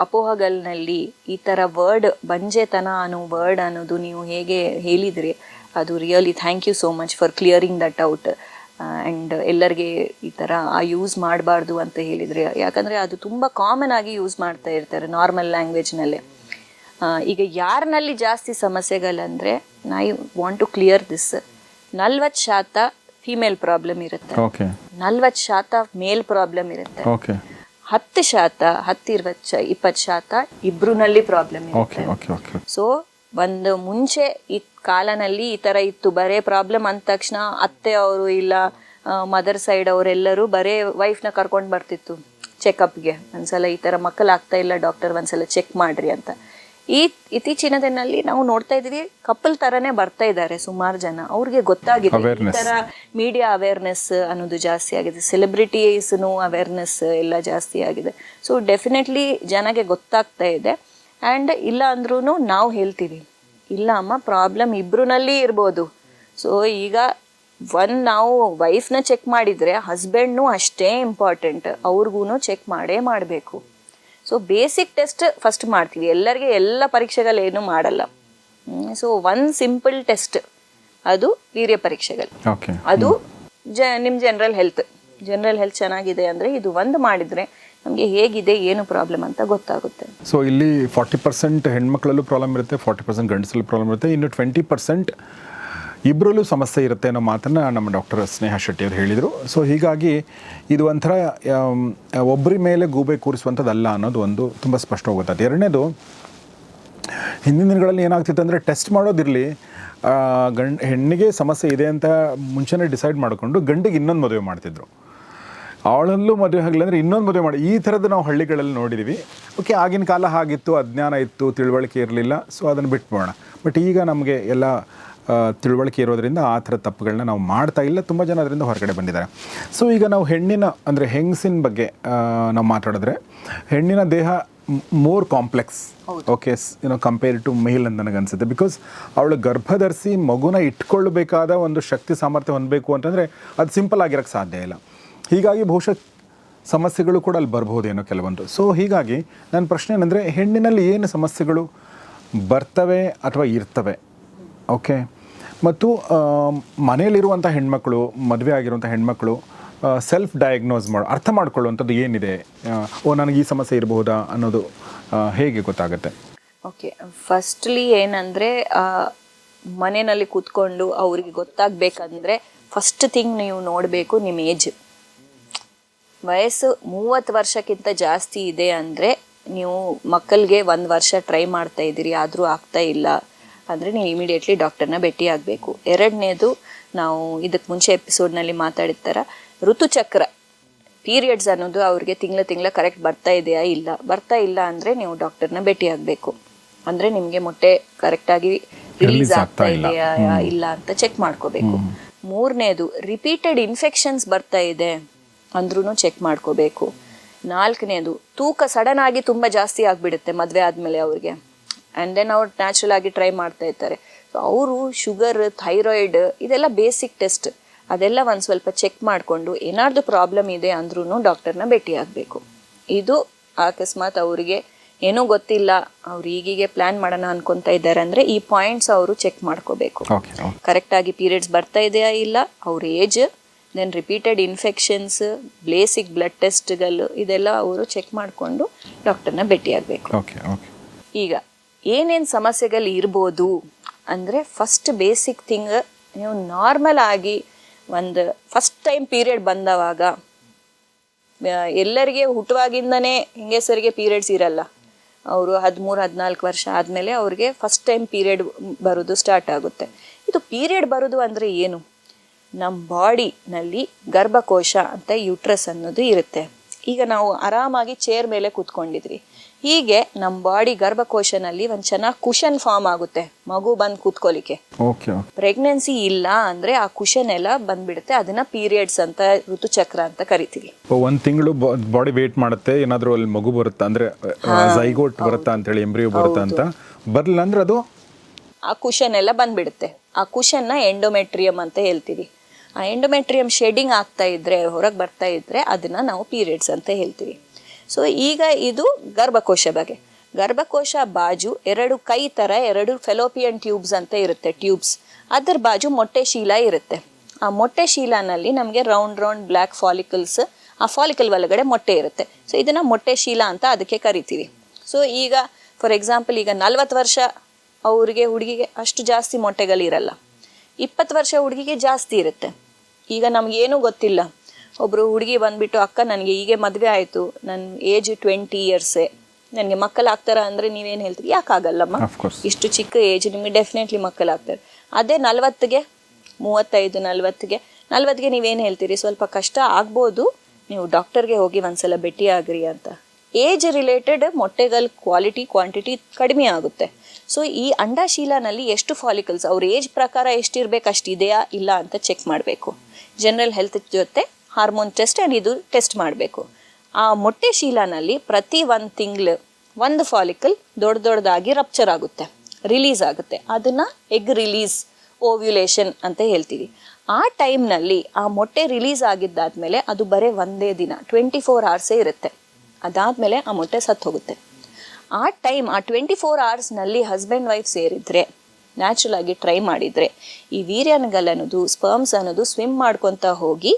ಅಪೋಹಗಲ್ನಲ್ಲಿ ಈ ಥರ ವರ್ಡ್ ಬಂಜೆತನ ಅನ್ನೋ ವರ್ಡ್ ಅನ್ನೋದು ನೀವು ಹೇಗೆ ಹೇಳಿದ್ರಿ, ಅದು really thank you so much for clearing that out. And ಎಲ್ಲರಿಗೆ ಈ ಥರ ಯೂಸ್ ಮಾಡಬಾರ್ದು ಅಂತ ಹೇಳಿದರೆ, ಯಾಕಂದರೆ ಅದು ತುಂಬ ಕಾಮನ್ ಆಗಿ ಯೂಸ್ ಮಾಡ್ತಾ ಇರ್ತಾರೆ ನಾರ್ಮಲ್ ಲ್ಯಾಂಗ್ವೇಜ್ನಲ್ಲೇ. ಈಗ ಯಾರಿನಲ್ಲಿ ಜಾಸ್ತಿ ಸಮಸ್ಯೆಗಳಂದರೆ, I want to clear this, 40% female problem ಇರುತ್ತೆ, 40% ಮೇಲ್ ಪ್ರಾಬ್ಲಮ್ ಇರುತ್ತೆ, 10%, 10-20% ಇಬ್ರುನಲ್ಲಿ ಪ್ರಾಬ್ಲಮ್ ಇರುತ್ತೆ. ಸೊ ಒಂದು ಮುಂಚೆ ಈ ಕಾಲನಲ್ಲಿ ಈ ಥರ ಇತ್ತು, ಬರೇ ಪ್ರಾಬ್ಲಮ್ ಅಂದ ತಕ್ಷಣ ಅತ್ತೆ ಅವರು ಇಲ್ಲ ಮದರ್ ಸೈಡ್ ಅವರೆಲ್ಲರೂ ಬರೇ ವೈಫ್ನ ಕರ್ಕೊಂಡು ಬರ್ತಿತ್ತು ಚೆಕಪ್ಗೆ, ಒಂದ್ಸಲ ಈ ಥರ ಮಕ್ಕಳಾಗ್ತಾ ಇಲ್ಲ ಡಾಕ್ಟರ್ ಒಂದ್ಸಲ ಚೆಕ್ ಮಾಡ್ರಿ ಅಂತ. ಇತ್ತೀಚಿನ ದಿನದಲ್ಲಿ ನಾವು ನೋಡ್ತಾ ಇದೀವಿ, ಕಪಲ್ ಥರನೇ ಬರ್ತಾ ಇದ್ದಾರೆ ಸುಮಾರು ಜನ, ಅವ್ರಿಗೆ ಗೊತ್ತಾಗಿದೆ ಈ ಥರ ಮೀಡಿಯಾ ಅವೇರ್ನೆಸ್ ಅನ್ನೋದು ಜಾಸ್ತಿ ಆಗಿದೆ, ಸೆಲೆಬ್ರಿಟೀಸ್ನು ಅವೇರ್ನೆಸ್ ಎಲ್ಲ ಜಾಸ್ತಿ ಆಗಿದೆ. ಸೊ ಡೆಫಿನೆಟ್ಲಿ ಜನಗೆ ಗೊತ್ತಾಗ್ತಾ ಇದೆ. ಆ್ಯಂಡ್ ಇಲ್ಲ ಅಂದ್ರೂ ನಾವು ಹೇಳ್ತೀವಿ, ಇಲ್ಲ ಅಮ್ಮ ಪ್ರಾಬ್ಲಮ್ ಇಬ್ರುನಲ್ಲಿ ಇರ್ಬೋದು. ಸೊ ಈಗ ನಾವು ವೈಫ್ನ ಚೆಕ್ ಮಾಡಿದರೆ ಹಸ್ಬೆಂಡ್ನು ಅಷ್ಟೇ ಇಂಪಾರ್ಟೆಂಟ್, ಅವ್ರಿಗೂ ಚೆಕ್ ಮಾಡಬೇಕು. ಸೊ ಬೇಸಿಕ್ ಟೆಸ್ಟ್ ಫಸ್ಟ್ ಮಾಡ್ತೀವಿ, ಎಲ್ಲರಿಗೆ ಎಲ್ಲ ಪರೀಕ್ಷೆಗಳೇನು ಮಾಡಲ್ಲ. ಸೊ ಒಂದು ಸಿಂಪಲ್ ಟೆಸ್ಟ್, ಅದು ವೀರ್ಯ ಪರೀಕ್ಷೆಗಳು, ಅದು ನಿಮ್ಮ ಜನರಲ್ ಹೆಲ್ತ್ ಚೆನ್ನಾಗಿದೆ ಅಂದರೆ ಇದು ಒಂದು ಮಾಡಿದರೆ ನಮಗೆ ಹೇಗಿದೆ ಏನು ಪ್ರಾಬ್ಲಮ್ ಅಂತ ಗೊತ್ತಾಗುತ್ತೆ. ಸೊ ಇಲ್ಲಿ 40% ಹೆಣ್ಮಕ್ಳಲ್ಲೂ ಪ್ರಾಬ್ಲಮ್ ಇರುತ್ತೆ, 40% ಗಂಡಸಲ್ಲೂ ಪ್ರಾಬ್ಲಮ್ ಇರುತ್ತೆ, ಇನ್ನು 20% ಇಬ್ಬರಲ್ಲೂ ಸಮಸ್ಯೆ ಇರುತ್ತೆ ಅನ್ನೋ ಮಾತನ್ನು ನಮ್ಮ ಡಾಕ್ಟರ್ ಸ್ನೇಹಾ ಶೆಟ್ಟಿ ಅವರು ಹೇಳಿದರು. ಸೊ ಹೀಗಾಗಿ ಇದು ಒಂಥರ ಒಬ್ಬರ ಮೇಲೆ ಗೂಬೆ ಕೂರಿಸುವಂಥದ್ದಲ್ಲ ಅನ್ನೋದು ಒಂದು ತುಂಬ ಸ್ಪಷ್ಟವಾಗಿ ಗೊತ್ತಾಯ್ತು. ಎರಡನೇದು, ಹಿಂದಿನ ದಿನಗಳಲ್ಲಿ ಏನಾಗ್ತಿತ್ತು ಅಂದರೆ ಟೆಸ್ಟ್ ಮಾಡೋದಿರಲಿ, ಹೆಣ್ಣಿಗೆ ಸಮಸ್ಯೆ ಇದೆ ಅಂತ ಮುಂಚೆನೇ ಡಿಸೈಡ್ ಮಾಡಿಕೊಂಡು ಗಂಡಿಗೆ ಇನ್ನೊಂದು ಮದುವೆ ಮಾಡ್ತಿದ್ರು, ಅವಳಲ್ಲೂ ಮದುವೆ ಆಗಲಿ ಅಂದರೆ ಇನ್ನೊಂದು ಮದುವೆ ಮಾಡಿ, ಈ ಥರದ್ದು ನಾವು ಹಳ್ಳಿಗಳಲ್ಲಿ ನೋಡಿದ್ದೀವಿ. ಓಕೆ, ಆಗಿನ ಕಾಲ ಹಾಗಿತ್ತು, ಅಜ್ಞಾನ ಇತ್ತು, ತಿಳುವಳಿಕೆ ಇರಲಿಲ್ಲ, ಸೊ ಅದನ್ನು ಬಿಟ್ಬೋಣ. ಬಟ್ ಈಗ ನಮಗೆ ಎಲ್ಲ ತಿಳುವಳಿಕೆ ಇರೋದ್ರಿಂದ ಆ ಥರ ತಪ್ಪುಗಳನ್ನ ನಾವು ಮಾಡ್ತಾ ಇಲ್ಲ, ತುಂಬ ಜನ ಅದರಿಂದ ಹೊರಗಡೆ ಬಂದಿದ್ದಾರೆ. ಸೊ ಈಗ ನಾವು ಹೆಣ್ಣಿನ ಅಂದರೆ ಹೆಂಗಸಿನ ಬಗ್ಗೆ ನಾವು ಮಾತಾಡಿದ್ರೆ, ಹೆಣ್ಣಿನ ದೇಹ more complex, okay, compare to male ಅಂತ ನನಗನ್ಸುತ್ತೆ. ಬಿಕಾಸ್ ಅವಳು ಗರ್ಭಧರಿಸಿ ಮಗುನ ಇಟ್ಕೊಳ್ಬೇಕಾದ ಒಂದು ಶಕ್ತಿ ಸಾಮರ್ಥ್ಯ ಹೊಂದಬೇಕು ಅಂತಂದರೆ ಅದು ಸಿಂಪಲ್ ಆಗಿರೋಕ್ಕೆ ಸಾಧ್ಯ ಇಲ್ಲ. ಹೀಗಾಗಿ ಬಹುಶಃ ಸಮಸ್ಯೆಗಳು ಕೂಡ ಅಲ್ಲಿ ಬರ್ಬೋದೇನೋ ಕೆಲವೊಂದು. ಸೊ ಹೀಗಾಗಿ ನನ್ನ ಪ್ರಶ್ನೆ ಏನಂದರೆ, ಹೆಣ್ಣಿನಲ್ಲಿ ಏನು ಸಮಸ್ಯೆಗಳು ಬರ್ತವೆ ಅಥವಾ ಇರ್ತವೆ, ಓಕೆ, ಮತ್ತು ಮನೆಯಲ್ಲಿರುವಂಥ ಹೆಣ್ಮಕ್ಳು, ಮದುವೆ ಆಗಿರುವಂಥ ಹೆಣ್ಮಕ್ಳು ಸೆಲ್ಫ್ ಡಯಾಗ್ನೋಸ್ ಅರ್ಥ ಮಾಡ್ಕೊಳ್ಳುವಂಥದ್ದು ಏನಿದೆ, ನನಗೆ ಈ ಸಮಸ್ಯೆ ಇರಬಹುದಾ ಅನ್ನೋದು ಹೇಗೆ ಗೊತ್ತಾಗುತ್ತೆ? ಓಕೆ, ಫಸ್ಟ್ಲಿ ಏನಂದರೆ ಮನೆಯಲ್ಲಿ ಕೂತ್ಕೊಂಡು ಅವ್ರಿಗೆ ಗೊತ್ತಾಗಬೇಕಂದ್ರೆ ಫಸ್ಟ್ ಥಿಂಗ್ ನೀವು ನೋಡಬೇಕು ನಿಮ್ಮ ಏಜ್. ವಯಸ್ಸು 30 ವರ್ಷಕ್ಕಿಂತ ಜಾಸ್ತಿ ಇದೆ ಅಂದರೆ ನೀವು ಮಕ್ಕಳಿಗೆ 1 ವರ್ಷ ಟ್ರೈ ಮಾಡ್ತಾ ಇದ್ದೀರಿ ಆದರೂ ಆಗ್ತಾ ಇಲ್ಲ ಅಂದರೆ ನೀವು ಇಮಿಡಿಯೇಟ್ಲಿ ಡಾಕ್ಟರ್ನ ಭೇಟಿ ಆಗಬೇಕು. ಎರಡನೇದು, ನಾವು ಇದಕ್ಕೆ ಮುಂಚೆ ಎಪಿಸೋಡ್ನಲ್ಲಿ ಮಾತಾಡಿದ ಋತುಚಕ್ರ ಪೀರಿಯಡ್ಸ್ ಅನ್ನೋದು ಅವ್ರಿಗೆ ತಿಂಗಳ ಕರೆಕ್ಟ್ ಬರ್ತಾ ಇದೆಯಾ ಇಲ್ಲ, ಬರ್ತಾ ಇಲ್ಲ ಅಂದರೆ ನೀವು ಡಾಕ್ಟರ್ನ ಭೇಟಿ ಆಗಬೇಕು. ಅಂದರೆ ನಿಮಗೆ ಮೊಟ್ಟೆ ಕರೆಕ್ಟಾಗಿ ರಿಲೀಸ್ ಆಗ್ತಾ ಇದೆಯಾ ಇಲ್ಲ ಅಂತ ಚೆಕ್ ಮಾಡ್ಕೋಬೇಕು. ಮೂರನೇದು, ರಿಪೀಟೆಡ್ ಇನ್ಫೆಕ್ಷನ್ಸ್ ಬರ್ತಾ ಇದೆ ಅಂದ್ರೂ ಚೆಕ್ ಮಾಡ್ಕೋಬೇಕು. ನಾಲ್ಕನೇದು, ತೂಕ ಸಡನ್ ಆಗಿ ತುಂಬ ಜಾಸ್ತಿ ಆಗಿಬಿಡುತ್ತೆ ಮದುವೆ ಆದಮೇಲೆ ಅವ್ರಿಗೆ, ಆ್ಯಂಡ್ ದೆನ್ ಅವ್ರು ನ್ಯಾಚುರಲ್ ಆಗಿ ಟ್ರೈ ಮಾಡ್ತಾ ಇರ್ತಾರೆ. ಸೊ ಅವರು ಶುಗರ್, ಥೈರಾಯ್ಡ್ ಇದೆಲ್ಲ ಬೇಸಿಕ್ ಟೆಸ್ಟ್, ಅದೆಲ್ಲ ಒಂದು ಸ್ವಲ್ಪ ಚೆಕ್ ಮಾಡಿಕೊಂಡು ಏನಾದರೂ ಪ್ರಾಬ್ಲಮ್ ಇದೆ ಅಂದ್ರೂ ಡಾಕ್ಟರ್ನ ಭೇಟಿ ಆಗಬೇಕು. ಇದು ಅಕಸ್ಮಾತ್ ಅವರಿಗೆ ಏನೂ ಗೊತ್ತಿಲ್ಲ, ಅವ್ರು ಈಗೀಗೆ ಪ್ಲ್ಯಾನ್ ಮಾಡೋಣ ಅನ್ಕೊತಾ ಇದ್ದಾರೆ ಅಂದರೆ ಈ ಪಾಯಿಂಟ್ಸ್ ಅವರು ಚೆಕ್ ಮಾಡ್ಕೋಬೇಕು. ಕರೆಕ್ಟಾಗಿ ಪೀರಿಯಡ್ಸ್ ಬರ್ತಾ ಇದೆಯಾ ಇಲ್ಲ, ಅವ್ರ age, then repeated infections, basic blood ಟೆಸ್ಟ್ಗಳು ಇದೆಲ್ಲ ಅವರು ಚೆಕ್ ಮಾಡಿಕೊಂಡು ಡಾಕ್ಟರ್ನ ಭೇಟಿ ಆಗಬೇಕು. ಈಗ ಏನೇನು ಸಮಸ್ಯೆಗಳು ಇರ್ಬೋದು ಅಂದರೆ, ಫಸ್ಟ್ ಬೇಸಿಕ್ ಥಿಂಗ್, ನೀವು ನಾರ್ಮಲ್ ಆಗಿ ಒಂದು ಫಸ್ಟ್ ಟೈಮ್ ಪೀರಿಯಡ್ ಬಂದವಾಗ, ಎಲ್ಲರಿಗೆ ಹುಟ್ಟುವಾಗಿಂದನೇ ಹೆಂಗಸರಿಗೆ ಪೀರಿಯಡ್ಸ್ ಇರಲ್ಲ, ಅವರು 13-14 ವರ್ಷ ಆದಮೇಲೆ ಅವ್ರಿಗೆ ಫಸ್ಟ್ ಟೈಮ್ ಪೀರಿಯಡ್ ಬರೋದು ಸ್ಟಾರ್ಟ್ ಆಗುತ್ತೆ. ಇದು ಪೀರಿಯಡ್ ಬರೋದು ಅಂದರೆ ಏನು? ನಮ್ಮ ಬಾಡಿನಲ್ಲಿ ಗರ್ಭಕೋಶ ಅಂತ ಯೂಟ್ರಸ್ ಅನ್ನೋದು ಇರುತ್ತೆ. ಈಗ ನಾವು ಆರಾಮಾಗಿ ಚೇರ್ ಮೇಲೆ ಕೂತ್ಕೊಂಡಿದ್ವಿ, ಹೀಗೆ ನಮ್ಮ ಬಾಡಿ ಗರ್ಭಕೋಶನಲ್ಲಿ ಒಂದು ಚೆನ್ನಾಗಿ ಕುಷನ್ ಫಾರ್ಮ್ ಆಗುತ್ತೆ ಮಗು ಬಂದು ಕೂತ್ಕೊಳ್ಳಿಕ್ಕೆ. ಪ್ರೆಗ್ನೆನ್ಸಿ ಇಲ್ಲ ಅಂದರೆ ಆ ಕುಷನ್ ಎಲ್ಲ ಬಂದ್ಬಿಡುತ್ತೆ, ಅದನ್ನ ಪೀರಿಯಡ್ಸ್ ಅಂತ, ಋತುಚಕ್ರ ಅಂತ ಕರಿತೀವಿ. 1 ತಿಂಗಳು ಬಾಡಿ ವೇಟ್ ಮಾಡುತ್ತೆ, ಏನಾದರೂ ಅಲ್ಲಿ ಮಗು ಬರುತ್ತಾ ಅಂದರೆ ಝೈಗೋಟ್ ಬರುತ್ತಾ ಅಂತೇಳಿ, ಎಂಬ್ರಿಯೋ ಬರುತ್ತಾ ಅಂತ, ಬರಲಿಲ್ಲ ಅಂದ್ರೆ ಅದು ಆ ಕುಷನ್ ಎಲ್ಲ ಬಂದ್ಬಿಡುತ್ತೆ. ಆ ಕುಷನ್ನ ಎಂಡೋಮೆಟ್ರಿಯಂ ಅಂತ ಹೇಳ್ತೀವಿ. ಆ ಎಂಡೋಮೆಟ್ರಿಯಂ ಶೆಡಿಂಗ್ ಆಗ್ತಾ ಇದ್ರೆ, ಹೊರಗೆ ಬರ್ತಾ ಇದ್ರೆ ಅದನ್ನ ನಾವು ಪೀರಿಯಡ್ಸ್ ಅಂತ ಹೇಳ್ತೀವಿ. ಸೊ ಈಗ ಇದು ಗರ್ಭಕೋಶ ಬಗ್ಗೆ. ಗರ್ಭಕೋಶ ಬಾಜು 2 ಕೈ ಥರ 2 ಫೆಲೋಪಿಯನ್ ಟ್ಯೂಬ್ಸ್ ಅಂತ ಇರುತ್ತೆ, ಟ್ಯೂಬ್ಸ್. ಅದರ ಬಾಜು ಮೊಟ್ಟೆ ಶೀಲ ಇರುತ್ತೆ. ಆ ಮೊಟ್ಟೆ ಶೀಲನಲ್ಲಿ ನಮಗೆ ರೌಂಡ್ ಬ್ಲ್ಯಾಕ್ ಫಾಲಿಕಲ್ಸ್, ಆ ಫಾಲಿಕಲ್ ಒಳಗಡೆ ಮೊಟ್ಟೆ ಇರುತ್ತೆ. ಸೊ ಇದನ್ನು ಮೊಟ್ಟೆ ಶೀಲ ಅಂತ ಅದಕ್ಕೆ ಕರಿತೀವಿ. ಸೊ ಈಗ ಫಾರ್ ಎಕ್ಸಾಂಪಲ್ ಈಗ 40 ವರ್ಷ ಹುಡುಗಿಗೆ ಅಷ್ಟು ಜಾಸ್ತಿ ಮೊಟ್ಟೆಗಳಿರಲ್ಲ, 20 ವರ್ಷ ಹುಡುಗಿಗೆ ಜಾಸ್ತಿ ಇರುತ್ತೆ. ಈಗ ನಮಗೇನೂ ಗೊತ್ತಿಲ್ಲ, ಒಬ್ಬರು ಹುಡುಗಿ ಬಂದುಬಿಟ್ಟು ಅಕ್ಕ ನನಗೆ ಹೀಗೆ ಮದುವೆ ಆಯಿತು, ನನ್ನ ಏಜ್ 20 ಇಯರ್ಸೇ, ನನಗೆ ಮಕ್ಕಳಾಗ್ತಾರ ಅಂದರೆ ನೀವೇನು ಹೇಳ್ತೀರಿ? ಯಾಕಾಗಲ್ಲಮ್ಮ, ಇಷ್ಟು ಚಿಕ್ಕ ಏಜ್ ನಿಮಗೆ ಡೆಫಿನೆಟ್ಲಿ ಮಕ್ಕಳಾಗ್ತಾರೆ. ಅದೇ 40ಗೆ 35 40ಗೆ ನೀವೇನು ಹೇಳ್ತೀರಿ? ಸ್ವಲ್ಪ ಕಷ್ಟ ಆಗ್ಬೋದು, ನೀವು ಡಾಕ್ಟರ್ಗೆ ಹೋಗಿ ಒಂದ್ಸಲ ಭೇಟಿ ಆಗ್ರಿ ಅಂತ. ಏಜ್ ರಿಲೇಟೆಡ್ ಮೊಟ್ಟೆಗಳ ಕ್ವಾಂಟಿಟಿ ಕಡಿಮೆ ಆಗುತ್ತೆ. ಸೊ ಈ ಅಂಡಾಶೀಲನಲ್ಲಿ ಎಷ್ಟು ಫಾಲಿಕಲ್ಸ್ ಅವ್ರ ಏಜ್ ಪ್ರಕಾರ ಎಷ್ಟಿರ್ಬೇಕು ಅಷ್ಟಿದೆಯಾ ಇಲ್ಲ ಅಂತ ಚೆಕ್ ಮಾಡಬೇಕು. ಜನರಲ್ ಹೆಲ್ತ್ ಜೊತೆ ಹಾರ್ಮೋನ್ ಟೆಸ್ಟ್ ಆ್ಯಂಡ್ ಇದು ಟೆಸ್ಟ್ ಮಾಡಬೇಕು. ಆ ಮೊಟ್ಟೆ ಶೀಲನಲ್ಲಿ ಪ್ರತಿ 1 ತಿಂಗಳು 1 ಫಾಲಿಕಲ್ ದೊಡ್ಡದಾಗಿ ರಪ್ಚರ್ ಆಗುತ್ತೆ, ರಿಲೀಸ್ ಆಗುತ್ತೆ. ಅದನ್ನು ಎಗ್ ರಿಲೀಸ್ ಓವ್ಯುಲೇಷನ್ ಅಂತ ಹೇಳ್ತೀವಿ. ಆ ಟೈಮ್ನಲ್ಲಿ ಆ ಮೊಟ್ಟೆ ರಿಲೀಸ್ ಆಗಿದ್ದಾದ್ಮೇಲೆ ಅದು ಬರೀ ಒಂದೇ ದಿನ 24 ಅವರ್ಸೇ ಇರುತ್ತೆ. ಅದಾದಮೇಲೆ ಆ ಮೊಟ್ಟೆ ಸತ್ತು ಹೋಗುತ್ತೆ. ಆ 24 ಅವರ್ಸ್ನಲ್ಲಿ ಹಸ್ಬೆಂಡ್ ವೈಫ್ ಸೇರಿದರೆ, ನ್ಯಾಚುರಲ್ ಆಗಿ ಟ್ರೈ ಮಾಡಿದರೆ, ಈ ವೀರ್ಯನಗಲ್ ಸ್ಪರ್ಮ್ಸ್ ಅನ್ನೋದು ಸ್ವಿಮ್ ಮಾಡ್ಕೊತ ಹೋಗಿ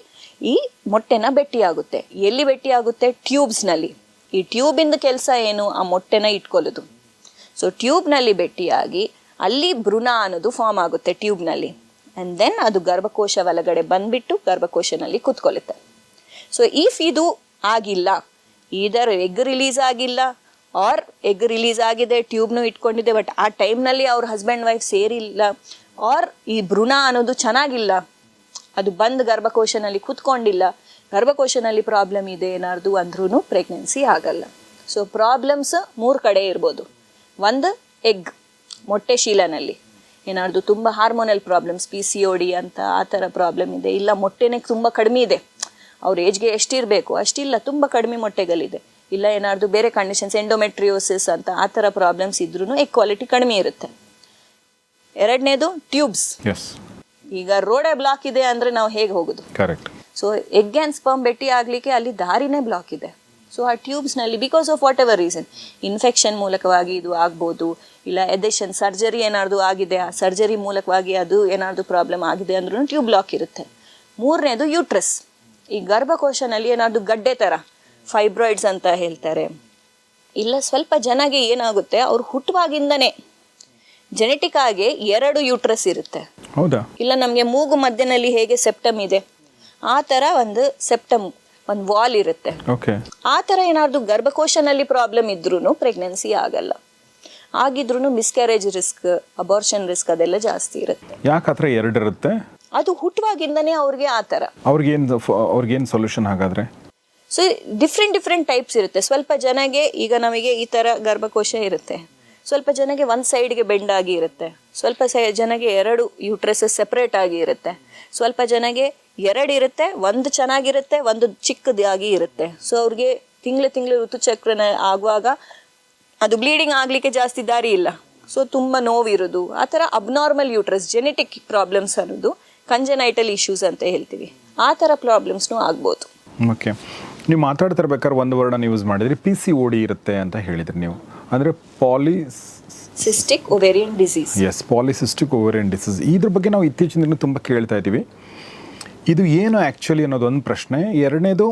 ಈ ಮೊಟ್ಟೆನ ಭೇಟಿಯಾಗುತ್ತೆ. ಎಲ್ಲಿ ಭೇಟಿಯಾಗುತ್ತೆ? ಟ್ಯೂಬ್ಸ್ನಲ್ಲಿ. ಈ ಟ್ಯೂಬಿಂದ ಕೆಲಸ ಏನು? ಆ ಮೊಟ್ಟೆನ ಇಟ್ಕೊಳ್ಳೋದು. ಸೊ ಟ್ಯೂಬ್ನಲ್ಲಿ ಭೇಟಿಯಾಗಿ ಅಲ್ಲಿ ಭ್ರೂಣ ಅನ್ನೋದು ಫಾರ್ಮ್ ಆಗುತ್ತೆ ಟ್ಯೂಬ್ನಲ್ಲಿ. ಆ್ಯಂಡ್ ದೆನ್ ಅದು ಗರ್ಭಕೋಶ ಒಳಗಡೆ ಬಂದುಬಿಟ್ಟು ಗರ್ಭಕೋಶನಲ್ಲಿ ಕೂತ್ಕೊಳ್ಳುತ್ತೆ. ಸೊ ಇಫ್ ಇದು ಆಗಿಲ್ಲ, ಈದರ್ ಎಗ್ ರಿಲೀಸ್ ಆಗಿಲ್ಲ ಆರ್ ಎಗ್ ರಿಲೀಸ್ ಆಗಿದೆ, ಟ್ಯೂಬ್ನು ಇಟ್ಕೊಂಡಿದೆ, ಬಟ್ ಆ ಟೈಮ್ನಲ್ಲಿ ಅವ್ರ ಹಸ್ಬೆಂಡ್ ವೈಫ್ ಸೇರಿಲ್ಲ, ಆರ್ ಈ ಭ್ರೂಣ ಅನ್ನೋದು ಚೆನ್ನಾಗಿಲ್ಲ, ಅದು ಬಂದು ಗರ್ಭಕೋಶನಲ್ಲಿ ಕೂತ್ಕೊಂಡಿಲ್ಲ, ಗರ್ಭಕೋಶನಲ್ಲಿ ಪ್ರಾಬ್ಲಮ್ ಇದೆ ಏನಾರ್ದು ಅಂದ್ರೂ ಪ್ರೆಗ್ನೆನ್ಸಿ ಆಗಲ್ಲ. ಸೊ ಪ್ರಾಬ್ಲಮ್ಸ್ 3 ಕಡೆ ಇರ್ಬೋದು. ಒಂದು ಎಗ್ ಮೊಟ್ಟೆ ಶೀಲನಲ್ಲಿ ಏನಾರ್ದು ತುಂಬ ಹಾರ್ಮೋನಲ್ ಪ್ರಾಬ್ಲಮ್ಸ್, PCOD ಅಂತ ಆ ಥರ ಪ್ರಾಬ್ಲಮ್ ಇದೆ, ಇಲ್ಲ ಮೊಟ್ಟೆನೇ ತುಂಬ ಕಡಿಮೆ ಇದೆ, ಅವ್ರ ಏಜ್ಗೆ ಎಷ್ಟಿರಬೇಕು ಅಷ್ಟಿಲ್ಲ, ತುಂಬ ಕಡಿಮೆ ಮೊಟ್ಟೆಗಳಿದೆ, ಇಲ್ಲ ಏನಾರ್ದು ಬೇರೆ ಕಂಡೀಷನ್ಸ್ ಎಂಡೋಮೆಟ್ರಿಯೋಸಿಸ್ ಅಂತ ಆ ಥರ ಪ್ರಾಬ್ಲಮ್ಸ್ ಇದ್ರೂ ಎಗ್ ಕ್ವಾಲಿಟಿ ಕಡಿಮೆ ಇರುತ್ತೆ. ಎರಡನೇದು ಟ್ಯೂಬ್ಸ್. ಈಗ ರೋಡೇ ಬ್ಲಾಕ್ ಇದೆ ಅಂದರೆ ನಾವು ಹೇಗೆ ಹೋಗೋದು? Correct. So egg and sperm ಭೇಟಿ ಆಗಲಿಕ್ಕೆ ಅಲ್ಲಿ ದಾರಿನೇ ಬ್ಲಾಕ್ ಇದೆ. ಸೊ ಆ ಟ್ಯೂಬ್ಸ್ನಲ್ಲಿ because of whatever reason, infection ಮೂಲಕವಾಗಿ ಇದು ಆಗ್ಬೋದು, ಇಲ್ಲ ಎದೆಷನ್ ಸರ್ಜರಿ ಏನಾರ್ದು ಆಗಿದೆ, ಆ ಸರ್ಜರಿ ಮೂಲಕವಾಗಿ ಅದು ಏನಾರ್ದು ಪ್ರಾಬ್ಲಮ್ ಆಗಿದೆ ಅಂದ್ರೂ ಟ್ಯೂಬ್ ಬ್ಲಾಕ್ ಇರುತ್ತೆ. ಮೂರನೇದು ಯೂಟ್ರಸ್. ಈ ಗರ್ಭಕೋಶನಲ್ಲಿ ಏನಾರ್ದು ಗಡ್ಡೆ ಥರ ಫೈಬ್ರಾಯ್ಡ್ಸ್ ಅಂತ ಹೇಳ್ತಾರೆ, ಇಲ್ಲ ಸ್ವಲ್ಪ ಜನಗೆ ಏನಾಗುತ್ತೆ ಅವ್ರು ಹುಟ್ಟುವಾಗಿಂದನೇ ಜೆನೆಟಿಕ್ ಆಗಿ 2 ಯೂಟ್ರಸ್ ಇರುತ್ತೆ. ಹೌದಾ? ಇಲ್ಲ ನಮಗೆ ಮೂಗು ಮಧ್ಯದಲ್ಲಿ ಹೇಗೆ ಸೆಪ್ಟಮ್ ಇದೆ ಆ ಥರ ಒಂದು ಸೆಪ್ಟಮ್ ಒಂದು ವಾಲ್ ಇರುತ್ತೆ. ಆ ಥರ ಏನಾದ್ರು ಗರ್ಭಕೋಶನಲ್ಲಿ ಪ್ರಾಬ್ಲಮ್ ಇದ್ರೂ ಪ್ರೆಗ್ನೆನ್ಸಿ ಆಗಲ್ಲ. ಆಗಿದ್ರೂ ಮಿಸ್ಕ್ಯಾರೇಜ್ ರಿಸ್ಕ್, ಅಬಾರ್ಷನ್ ರಿಸ್ಕ್ ಅದೆಲ್ಲ ಜಾಸ್ತಿ ಇರುತ್ತೆ. ಯಾಕೆ ಆ ಥರ 2 ಇರುತ್ತೆ? ಅದು ಹುಟ್ಟುವಾಗಿಂದನೇ ಅವ್ರಿಗೆ ಆ ಥರ. ಅವ್ರಿಗೇನು ಸೊಲ್ಯೂಷನ್ ಹಾಗಾದ್ರೆ? ಸೊ ಡಿಫ್ರೆಂಟ್ ಟೈಪ್ಸ್ ಇರುತ್ತೆ. ಸ್ವಲ್ಪ ಜನಗೆ ಈಗ ನಮಗೆ ಈ ಥರ ಗರ್ಭಕೋಶ ಇರುತ್ತೆ, ಸ್ವಲ್ಪ ಜನಗೆ ಒಂದು ಸೈಡ್ಗೆ ಬೆಂಡ್ ಆಗಿ ಇರುತ್ತೆ, ಸ್ವಲ್ಪ ಜನಗೆ 2 ಯೂಟ್ರಸಸ್ ಸೆಪ್ರೇಟ್ ಆಗಿ ಇರುತ್ತೆ, ಸ್ವಲ್ಪ ಜನಗೆ 2 ಇರುತ್ತೆ, ಒಂದು ಚೆನ್ನಾಗಿರುತ್ತೆ, ಒಂದು ಚಿಕ್ಕದಾಗಿ ಇರುತ್ತೆ. ಸೊ ಅವ್ರಿಗೆ ತಿಂಗಳು ಋತುಚಕ್ರನ ಆಗುವಾಗ ಅದು ಬ್ಲೀಡಿಂಗ್ ಆಗಲಿಕ್ಕೆ ಜಾಸ್ತಿ ದಾರಿ ಇಲ್ಲ, ಸೊ ತುಂಬ ನೋವಿರೋದು, ಆ ಥರ ಅಬ್ನಾರ್ಮಲ್ ಯೂಟ್ರಸ್, ಜೆನೆಟಿಕ್ ಪ್ರಾಬ್ಲಮ್ಸ್ ಅನ್ನೋದು ಕಂಜನೈಟಲ್ ಇಶ್ಯೂಸ್ ಅಂತ ಹೇಳ್ತೀವಿ, ಆ ಥರ ಪ್ರಾಬ್ಲಮ್ಸ್ನೂ ಆಗ್ಬೋದು. ಓಕೆ. ನೀವು ಮಾತಾಡ್ತಿರ್ಬೇಕಾದ್ರೆ ಒಂದು ವರ್ಡನ್ನು ಯೂಸ್ ಮಾಡಿದ್ರಿ, PCOD ಇರುತ್ತೆ ಅಂತ ಹೇಳಿದ್ರಿ ನೀವು, ಅಂದರೆ cystic ovarian disease. Yes, polycystic ovarian disease. ಇದ್ರ ಬಗ್ಗೆ ನಾವು ಇತ್ತೀಚಿನ ದಿನ ತುಂಬ ಕೇಳ್ತಾ ಇದ್ದೀವಿ. ಇದು ಏನು ಆ್ಯಕ್ಚುಲಿ ಅನ್ನೋದೊಂದು ಪ್ರಶ್ನೆ. ಎರಡನೇದು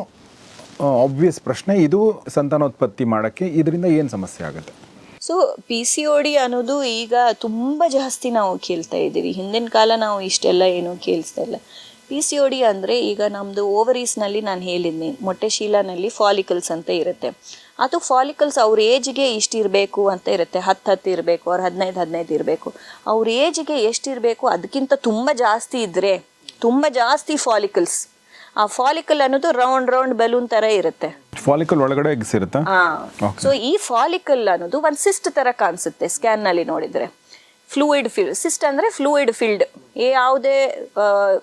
ಆಬ್ವಿಯಸ್ ಪ್ರಶ್ನೆ, ಇದು ಸಂತಾನೋತ್ಪತ್ತಿ ಮಾಡೋಕ್ಕೆ ಇದರಿಂದ ಏನು ಸಮಸ್ಯೆ ಆಗುತ್ತೆ? ಸೊ PCOD ಅನ್ನೋದು ಈಗ ತುಂಬ ಜಾಸ್ತಿ ನಾವು ಕೇಳ್ತಾ ಇದ್ದೀವಿ. ಹಿಂದಿನ ಕಾಲ ನಾವು ಇಷ್ಟೆಲ್ಲ ಏನೂ ಕೇಳಿಸ್ತಾ ಇಲ್ಲ. PCOD ಅಂದರೆ ಈಗ ನಮ್ಮದು ಓವರೀಸ್ನಲ್ಲಿ ನಾನು ಹೇಳಿದ್ನಿ, ಮೊಟ್ಟೆ ಶೀಲನಲ್ಲಿ ಫಾಲಿಕಲ್ಸ್ ಅಂತ ಇರುತ್ತೆ. ಅದು ಫಾಲಿಕಲ್ಸ್ ಅವ್ರ ಏಜ್ಗೆ ಇಷ್ಟಿರಬೇಕು ಅಂತ ಇರುತ್ತೆ, 10 ಇರಬೇಕು, ಅವ್ರು 15 ಇರಬೇಕು. ಅವ್ರ ಏಜ್ಗೆ ಎಷ್ಟಿರಬೇಕು ಅದಕ್ಕಿಂತ ತುಂಬ ಜಾಸ್ತಿ ಇದ್ದರೆ ತುಂಬ ಜಾಸ್ತಿ ಫಾಲಿಕಲ್ಸ್, ಆ ಫಾಲಿಕಲ್ ಅನ್ನೋದು ರೌಂಡ್ ಬಲೂನ್ ಥರ ಇರುತ್ತೆ. ಫಾಲಿಕಲ್ ಒಳಗಡೆ ಎಗ್ಸ್ ಇರುತ್ತೆ. ಸೊ ಈ ಫಾಲಿಕಲ್ ಅನ್ನೋದು ಒಂದು ಸಿಸ್ಟ್ ಥರ ಕಾಣಿಸುತ್ತೆ ಸ್ಕ್ಯಾನ್ನಲ್ಲಿ ನೋಡಿದರೆ. ಫ್ಲೂಯಿಡ್ ಫಿಲ್ಡ್, ಸಿಸ್ಟ್ ಅಂದರೆ ಫ್ಲೂಯಿಡ್ ಫಿಲ್ಡ್, ಯಾವುದೇ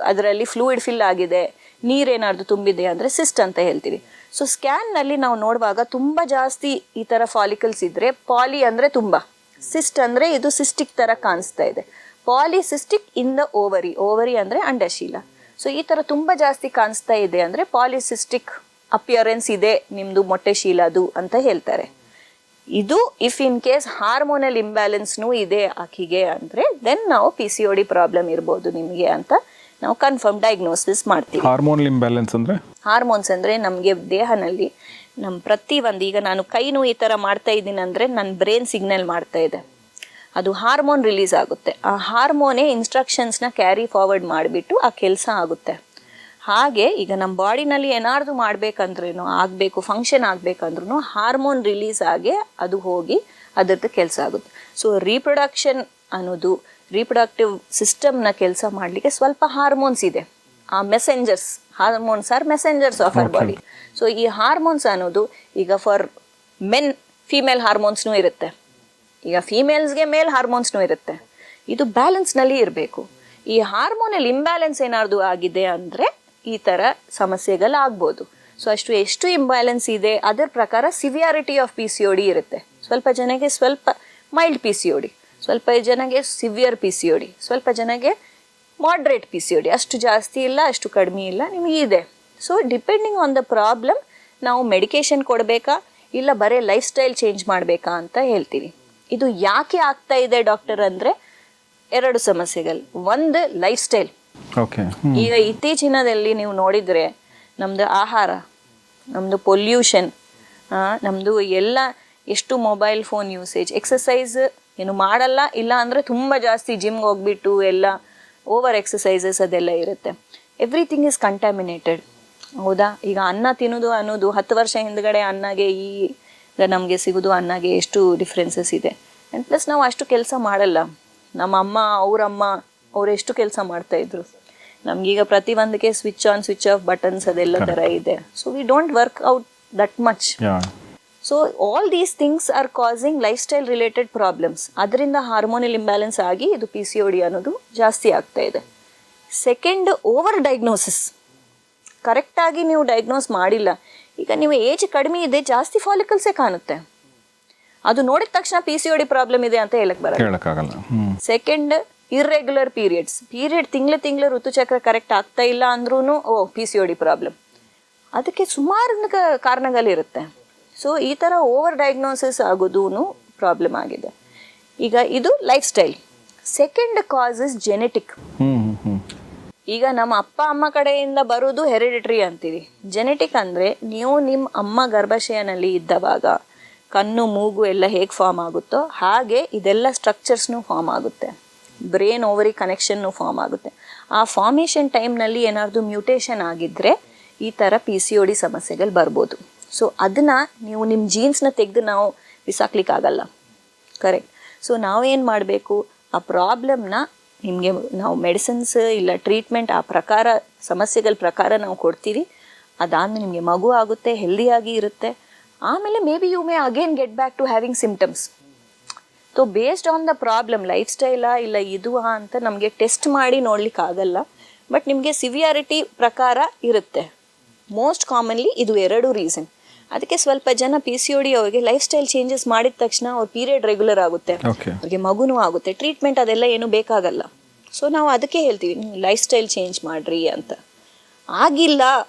ಅದರಲ್ಲಿ ಫ್ಲೂಯಿಡ್ ಫಿಲ್ ಆಗಿದೆ, ನೀರೇನಾದ್ರು ತುಂಬಿದೆ ಅಂದರೆ ಸಿಸ್ಟ್ ಅಂತ ಹೇಳ್ತೀವಿ. ಸೊ ಸ್ಕ್ಯಾನ್ನಲ್ಲಿ ನಾವು ನೋಡುವಾಗ ತುಂಬ ಜಾಸ್ತಿ ಈ ಥರ ಫಾಲಿಕಲ್ಸ್ ಇದ್ದರೆ, ಪಾಲಿ ಅಂದರೆ ತುಂಬ, ಸಿಸ್ಟ್ ಅಂದರೆ ಇದು ಸಿಸ್ಟಿಕ್ ಥರ ಕಾಣಿಸ್ತಾ ಇದೆ. ಪಾಲಿಸಿಸ್ಟಿಕ್ ಇನ್ ದ ಓವರಿ ಅಂದರೆ ಅಂಡಶೀಲ. ಸೊ ಈ ಥರ ತುಂಬ ಜಾಸ್ತಿ ಕಾಣಿಸ್ತಾ ಇದೆ ಅಂದರೆ ಪಾಲಿಸಿಸ್ಟಿಕ್ ಅಪಿಯರೆನ್ಸ್ ಇದೆ ನಿಮ್ಮದು ಮೊಟ್ಟೆ ಶೀಲದು ಅಂತ ಹೇಳ್ತಾರೆ. ಇದು ಇಫ್ ಇನ್ ಕೇಸ್ ಹಾರ್ಮೋನಲ್ ಇಂಬ್ಯಾಲೆನ್ಸ್ನೂ ಇದೆ ಆಕೆಗೆ ಅಂದರೆ ದೆನ್ ನಾವು PCOD ಪ್ರಾಬ್ಲಮ್ ಇರ್ಬೋದು ನಿಮಗೆ ಅಂತ ನಾವು ಕನ್ಫರ್ಮ್ ಡಯಾಗ್ನೋಸಿಸ್ ಮಾಡ್ತೀವಿ. ಹಾರ್ಮೋನಲ್ ಇಂಬ್ಯಾಲೆನ್ಸ್ ಅಂದರೆ ಹಾರ್ಮೋನ್ಸ್ ಅಂದರೆ ನಮಗೆ ದೇಹದಲ್ಲಿ ನಮ್ಮ ಪ್ರತಿಯೊಂದು, ಈಗ ನಾನು ಕೈನೂ ಈ ಥರ ಮಾಡ್ತಾ ಇದ್ದೀನಿ ಅಂದರೆ ನನ್ನ ಬ್ರೈನ್ ಸಿಗ್ನಲ್ ಮಾಡ್ತಾ ಇದೆ, ಅದು ಹಾರ್ಮೋನ್ ರಿಲೀಸ್ ಆಗುತ್ತೆ. ಆ ಹಾರ್ಮೋನೇ ಇನ್ಸ್ಟ್ರಕ್ಷನ್ಸ್ನ ಕ್ಯಾರಿ ಫಾರ್ವರ್ಡ್ ಮಾಡಿಬಿಟ್ಟು ಆ ಕೆಲಸ ಆಗುತ್ತೆ. ಹಾಗೆ ಈಗ ನಮ್ಮ ಬಾಡಿನಲ್ಲಿ ಏನಾದ್ರು ಮಾಡಬೇಕಂದ್ರೂ ಆಗಬೇಕು, ಫಂಕ್ಷನ್ ಆಗಬೇಕಂದ್ರೂ ಹಾರ್ಮೋನ್ ರಿಲೀಸ್ ಆಗಿ ಅದು ಹೋಗಿ ಅದರದ್ದು ಕೆಲಸ ಆಗುತ್ತೆ. ಸೊ ರೀಪ್ರೊಡಕ್ಷನ್ ಅನ್ನೋದು ರೀಪ್ರೊಡಕ್ಟಿವ್ ಸಿಸ್ಟಮ್ನ ಕೆಲಸ ಮಾಡಲಿಕ್ಕೆ ಸ್ವಲ್ಪ ಹಾರ್ಮೋನ್ಸ್ ಇದೆ. ಆ messengers, hormones R messengers of our body. So ಈ ಹಾರ್ಮೋನ್ಸ್ ಅನ್ನೋದು ಈಗ ಫಾರ್ ಮೆನ್ ಫೀಮೇಲ್ ಹಾರ್ಮೋನ್ಸ್ನೂ ಇರುತ್ತೆ, ಈಗ ಫೀಮೇಲ್ಸ್ಗೆ ಮೇಲ್ ಹಾರ್ಮೋನ್ಸ್ನೂ ಇರುತ್ತೆ. ಇದು ಬ್ಯಾಲೆನ್ಸ್ನಲ್ಲಿ ಇರಬೇಕು. ಈ ಹಾರ್ಮೋನಲ್ ಇಂಬ್ಯಾಲೆನ್ಸ್ ಏನಾದ್ರು ಆಗಿದೆ ಅಂದರೆ ಈ ಥರ ಸಮಸ್ಯೆಗಳಾಗ್ಬೋದು. ಸೊ ಎಷ್ಟು ಇಂಬ್ಯಾಲೆನ್ಸ್ ಇದೆ ಅದರ ಪ್ರಕಾರ ಸಿವಿಯಾರಿಟಿ ಆಫ್ PCOD ಇರುತ್ತೆ. ಸ್ವಲ್ಪ ಜನಕ್ಕೆ ಸ್ವಲ್ಪ ಮೈಲ್ಡ್ PCOD, ಸ್ವಲ್ಪ ಜನಕ್ಕೆ ಸಿವಿಯರ್ PCOD, ಸ್ವಲ್ಪ ಜನಕ್ಕೆ ಮಾಡ್ರೇಟ್ PCOD, ಅಷ್ಟು ಜಾಸ್ತಿ ಇಲ್ಲ ಅಷ್ಟು ಕಡಿಮೆ ಇಲ್ಲ, ನಿಮಗೆ ಇದೆ. So depending on the problem ನಾವು ಮೆಡಿಕೇಶನ್ ಕೊಡಬೇಕಾ ಇಲ್ಲ ಬರೀ ಲೈಫ್ ಸ್ಟೈಲ್ ಚೇಂಜ್ ಮಾಡಬೇಕಾ ಅಂತ ಹೇಳ್ತೀವಿ. ಇದು ಯಾಕೆ ಆಗ್ತಾ ಇದೆ ಡಾಕ್ಟರ್ ಅಂದರೆ 2 ಸಮಸ್ಯೆಗಳು. ಒಂದು ಲೈಫ್ ಸ್ಟೈಲ್. ಈಗ ಇತ್ತೀಚಿನದಲ್ಲಿ ನೀವು ನೋಡಿದರೆ ನಮ್ಮದು ಆಹಾರ, ನಮ್ಮದು ಪೊಲ್ಯೂಷನ್, ನಮ್ಮದು ಎಲ್ಲ ಎಷ್ಟು ಮೊಬೈಲ್ ಫೋನ್ ಯೂಸೇಜ್, ಎಕ್ಸಸೈಸ್ ಏನು ಮಾಡಲ್ಲ, ಇಲ್ಲ ಅಂದರೆ ತುಂಬ ಜಾಸ್ತಿ ಜಿಮ್ಗೆ ಹೋಗ್ಬಿಟ್ಟು ಎಲ್ಲ ಓವರ್ ಎಕ್ಸಸೈಸಸ್ ಅದೆಲ್ಲ ಇರುತ್ತೆ. Everything is contaminated. ಹೌದಾ? ಈಗ ಅನ್ನ ತಿನ್ನೋದು ಅನ್ನೋದು 10 ವರ್ಷ ಹಿಂದ್ಗಡೆ ಅನ್ನಗೆ ಈಗ ನಮಗೆ ಸಿಗೋದು ಅನ್ನಗೆ ಎಷ್ಟು ಡಿಫ್ರೆನ್ಸಸ್ ಇದೆ. ಆ್ಯಂಡ್ ಪ್ಲಸ್ ನಾವು ಅಷ್ಟು ಕೆಲಸ ಮಾಡಲ್ಲ. ನಮ್ಮ ಅಮ್ಮ ಅವರಮ್ಮ ಅವ್ರು ಎಷ್ಟು ಕೆಲಸ ಮಾಡ್ತಾಯಿದ್ರು. ನಮಗೀಗ ಪ್ರತಿಯೊಂದಕ್ಕೆ switch on switch off buttons ಅದೆಲ್ಲ ಥರ ಇದೆ. So we don't work out that much. So all these things are causing lifestyle related problems. ಅದರಿಂದ ಹಾರ್ಮೋನಲ್ ಇಂಬ್ಯಾಲೆನ್ಸ್ ಆಗಿ ಇದು PCOD ಅನ್ನೋದು ಜಾಸ್ತಿ ಆಗ್ತಾ ಇದೆ. Second, over diagnosis. ಕರೆಕ್ಟಾಗಿ ನೀವು ಡಯಾಗ್ನೋಸ್ ಮಾಡಿಲ್ಲ. ಈಗ ನೀವು ಏಜ್ ಕಡಿಮೆ ಇದೆ, ಜಾಸ್ತಿ ಫಾಲಿಕಲ್ಸೇ ಕಾಣುತ್ತೆ, ಅದು ನೋಡಿದ ತಕ್ಷಣ PCOD ಪ್ರಾಬ್ಲಮ್ ಇದೆ ಅಂತ ಹೇಳಕ್ಕಾಗಲ್ಲ. ಸೆಕೆಂಡ್, ಇರ್ರೆಗ್ಯುಲರ್ ಪೀರಿಯಡ್ ತಿಂಗಳು ಋತುಚಕ್ರ ಕರೆಕ್ಟ್ ಆಗ್ತಾ ಇಲ್ಲ ಅಂದ್ರೂ PCOD ಪ್ರಾಬ್ಲಮ್. ಅದಕ್ಕೆ ಸುಮಾರು ಕಾರಣಗಳಿರುತ್ತೆ. ಸೊ ಈ ಥರ ಓವರ್ ಡಯಾಗ್ನೋಸಿಸ್ ಆಗೋದೂ ಪ್ರಾಬ್ಲಮ್ ಆಗಿದೆ. ಈಗ ಇದು lifestyle. Second cause is genetic. ಈಗ ನಮ್ಮ ಅಪ್ಪ ಅಮ್ಮ ಕಡೆಯಿಂದ ಬರೋದು ಹೆರಿಡಿಟ್ರಿ ಅಂತೀವಿ. ಜೆನೆಟಿಕ್ ಅಂದರೆ ನೀವು ನಿಮ್ಮ ಅಮ್ಮ ಗರ್ಭಾಶಯನಲ್ಲಿ ಇದ್ದವಾಗ ಕಣ್ಣು ಮೂಗು ಎಲ್ಲ ಹೇಗೆ ಫಾರ್ಮ್ ಆಗುತ್ತೋ ಹಾಗೆ ಇದೆಲ್ಲ ಸ್ಟ್ರಕ್ಚರ್ಸ್ನೂ ಫಾರ್ಮ್ ಆಗುತ್ತೆ. ಬ್ರೈನ್ ಓವರಿ ಕನೆಕ್ಷನ್ನು ಫಾರ್ಮ್ ಆಗುತ್ತೆ. ಆ ಫಾರ್ಮೇಷನ್ ಟೈಮ್ನಲ್ಲಿ ಏನಾದರೂ ಮ್ಯೂಟೇಷನ್ ಆಗಿದ್ದರೆ ಈ ಥರ PCOD ಸಮಸ್ಯೆಗಳು ಬರ್ಬೋದು. ಸೊ ಅದನ್ನು ನೀವು ನಿಮ್ಮ ಜೀನ್ಸ್ನ ತೆಗೆದು ನಾವು ಬಿಸಾಕ್ಲಿಕ್ಕಾಗಲ್ಲ. ಕರೆಕ್ಟ್. ಸೊ ನಾವೇನು ಮಾಡಬೇಕು, ಆ ಪ್ರಾಬ್ಲಮ್ನ ನಿಮಗೆ ನಾವು ಮೆಡಿಸಿನ್ಸ್ ಇಲ್ಲ ಟ್ರೀಟ್ಮೆಂಟ್ ಆ ಪ್ರಕಾರ ಸಮಸ್ಯೆಗಳ ಪ್ರಕಾರ ನಾವು ಕೊಡ್ತೀವಿ. ಅದಾದಮೇಲೆ ನಿಮಗೆ ಮಗು ಆಗುತ್ತೆ, ಹೆಲ್ದಿಯಾಗಿ ಇರುತ್ತೆ. ಆಮೇಲೆ maybe you may again get back to having symptoms. So based on the problem, ಲೈಫ್ ಸ್ಟೈಲಾ ಇಲ್ಲ ಇದು ಅಂತ ನಮಗೆ ಟೆಸ್ಟ್ ಮಾಡಿ ನೋಡ್ಲಿಕ್ಕಾಗಲ್ಲ. ಬಟ್ ನಿಮಗೆ ಸಿವಿಯಾರಿಟಿ ಪ್ರಕಾರ ಇರುತ್ತೆ. ಮೋಸ್ಟ್ ಕಾಮನ್ಲಿ ಇದು 2 ರೀಸನ್. ಅದಕ್ಕೆ ಸ್ವಲ್ಪ ಜನ PCOD ಅವ್ರಿಗೆ ಲೈಫ್ ಸ್ಟೈಲ್ ಚೇಂಜಸ್ ಮಾಡಿದ ತಕ್ಷಣ ಅವ್ರ ಪೀರಿಯಡ್ ರೆಗ್ಯುಲರ್ ಆಗುತ್ತೆ, ಅವ್ರಿಗೆ ಮಗುನೂ ಆಗುತ್ತೆ, ಟ್ರೀಟ್ಮೆಂಟ್ ಅದೆಲ್ಲ ಏನೂ ಬೇಕಾಗಲ್ಲ. ಸೊ ನಾವು ಅದಕ್ಕೆ ಹೇಳ್ತೀವಿ ನೀವು ಲೈಫ್ ಸ್ಟೈಲ್ ಚೇಂಜ್ ಮಾಡ್ರಿ ಅಂತ. ಆಗಿಲ್ಲ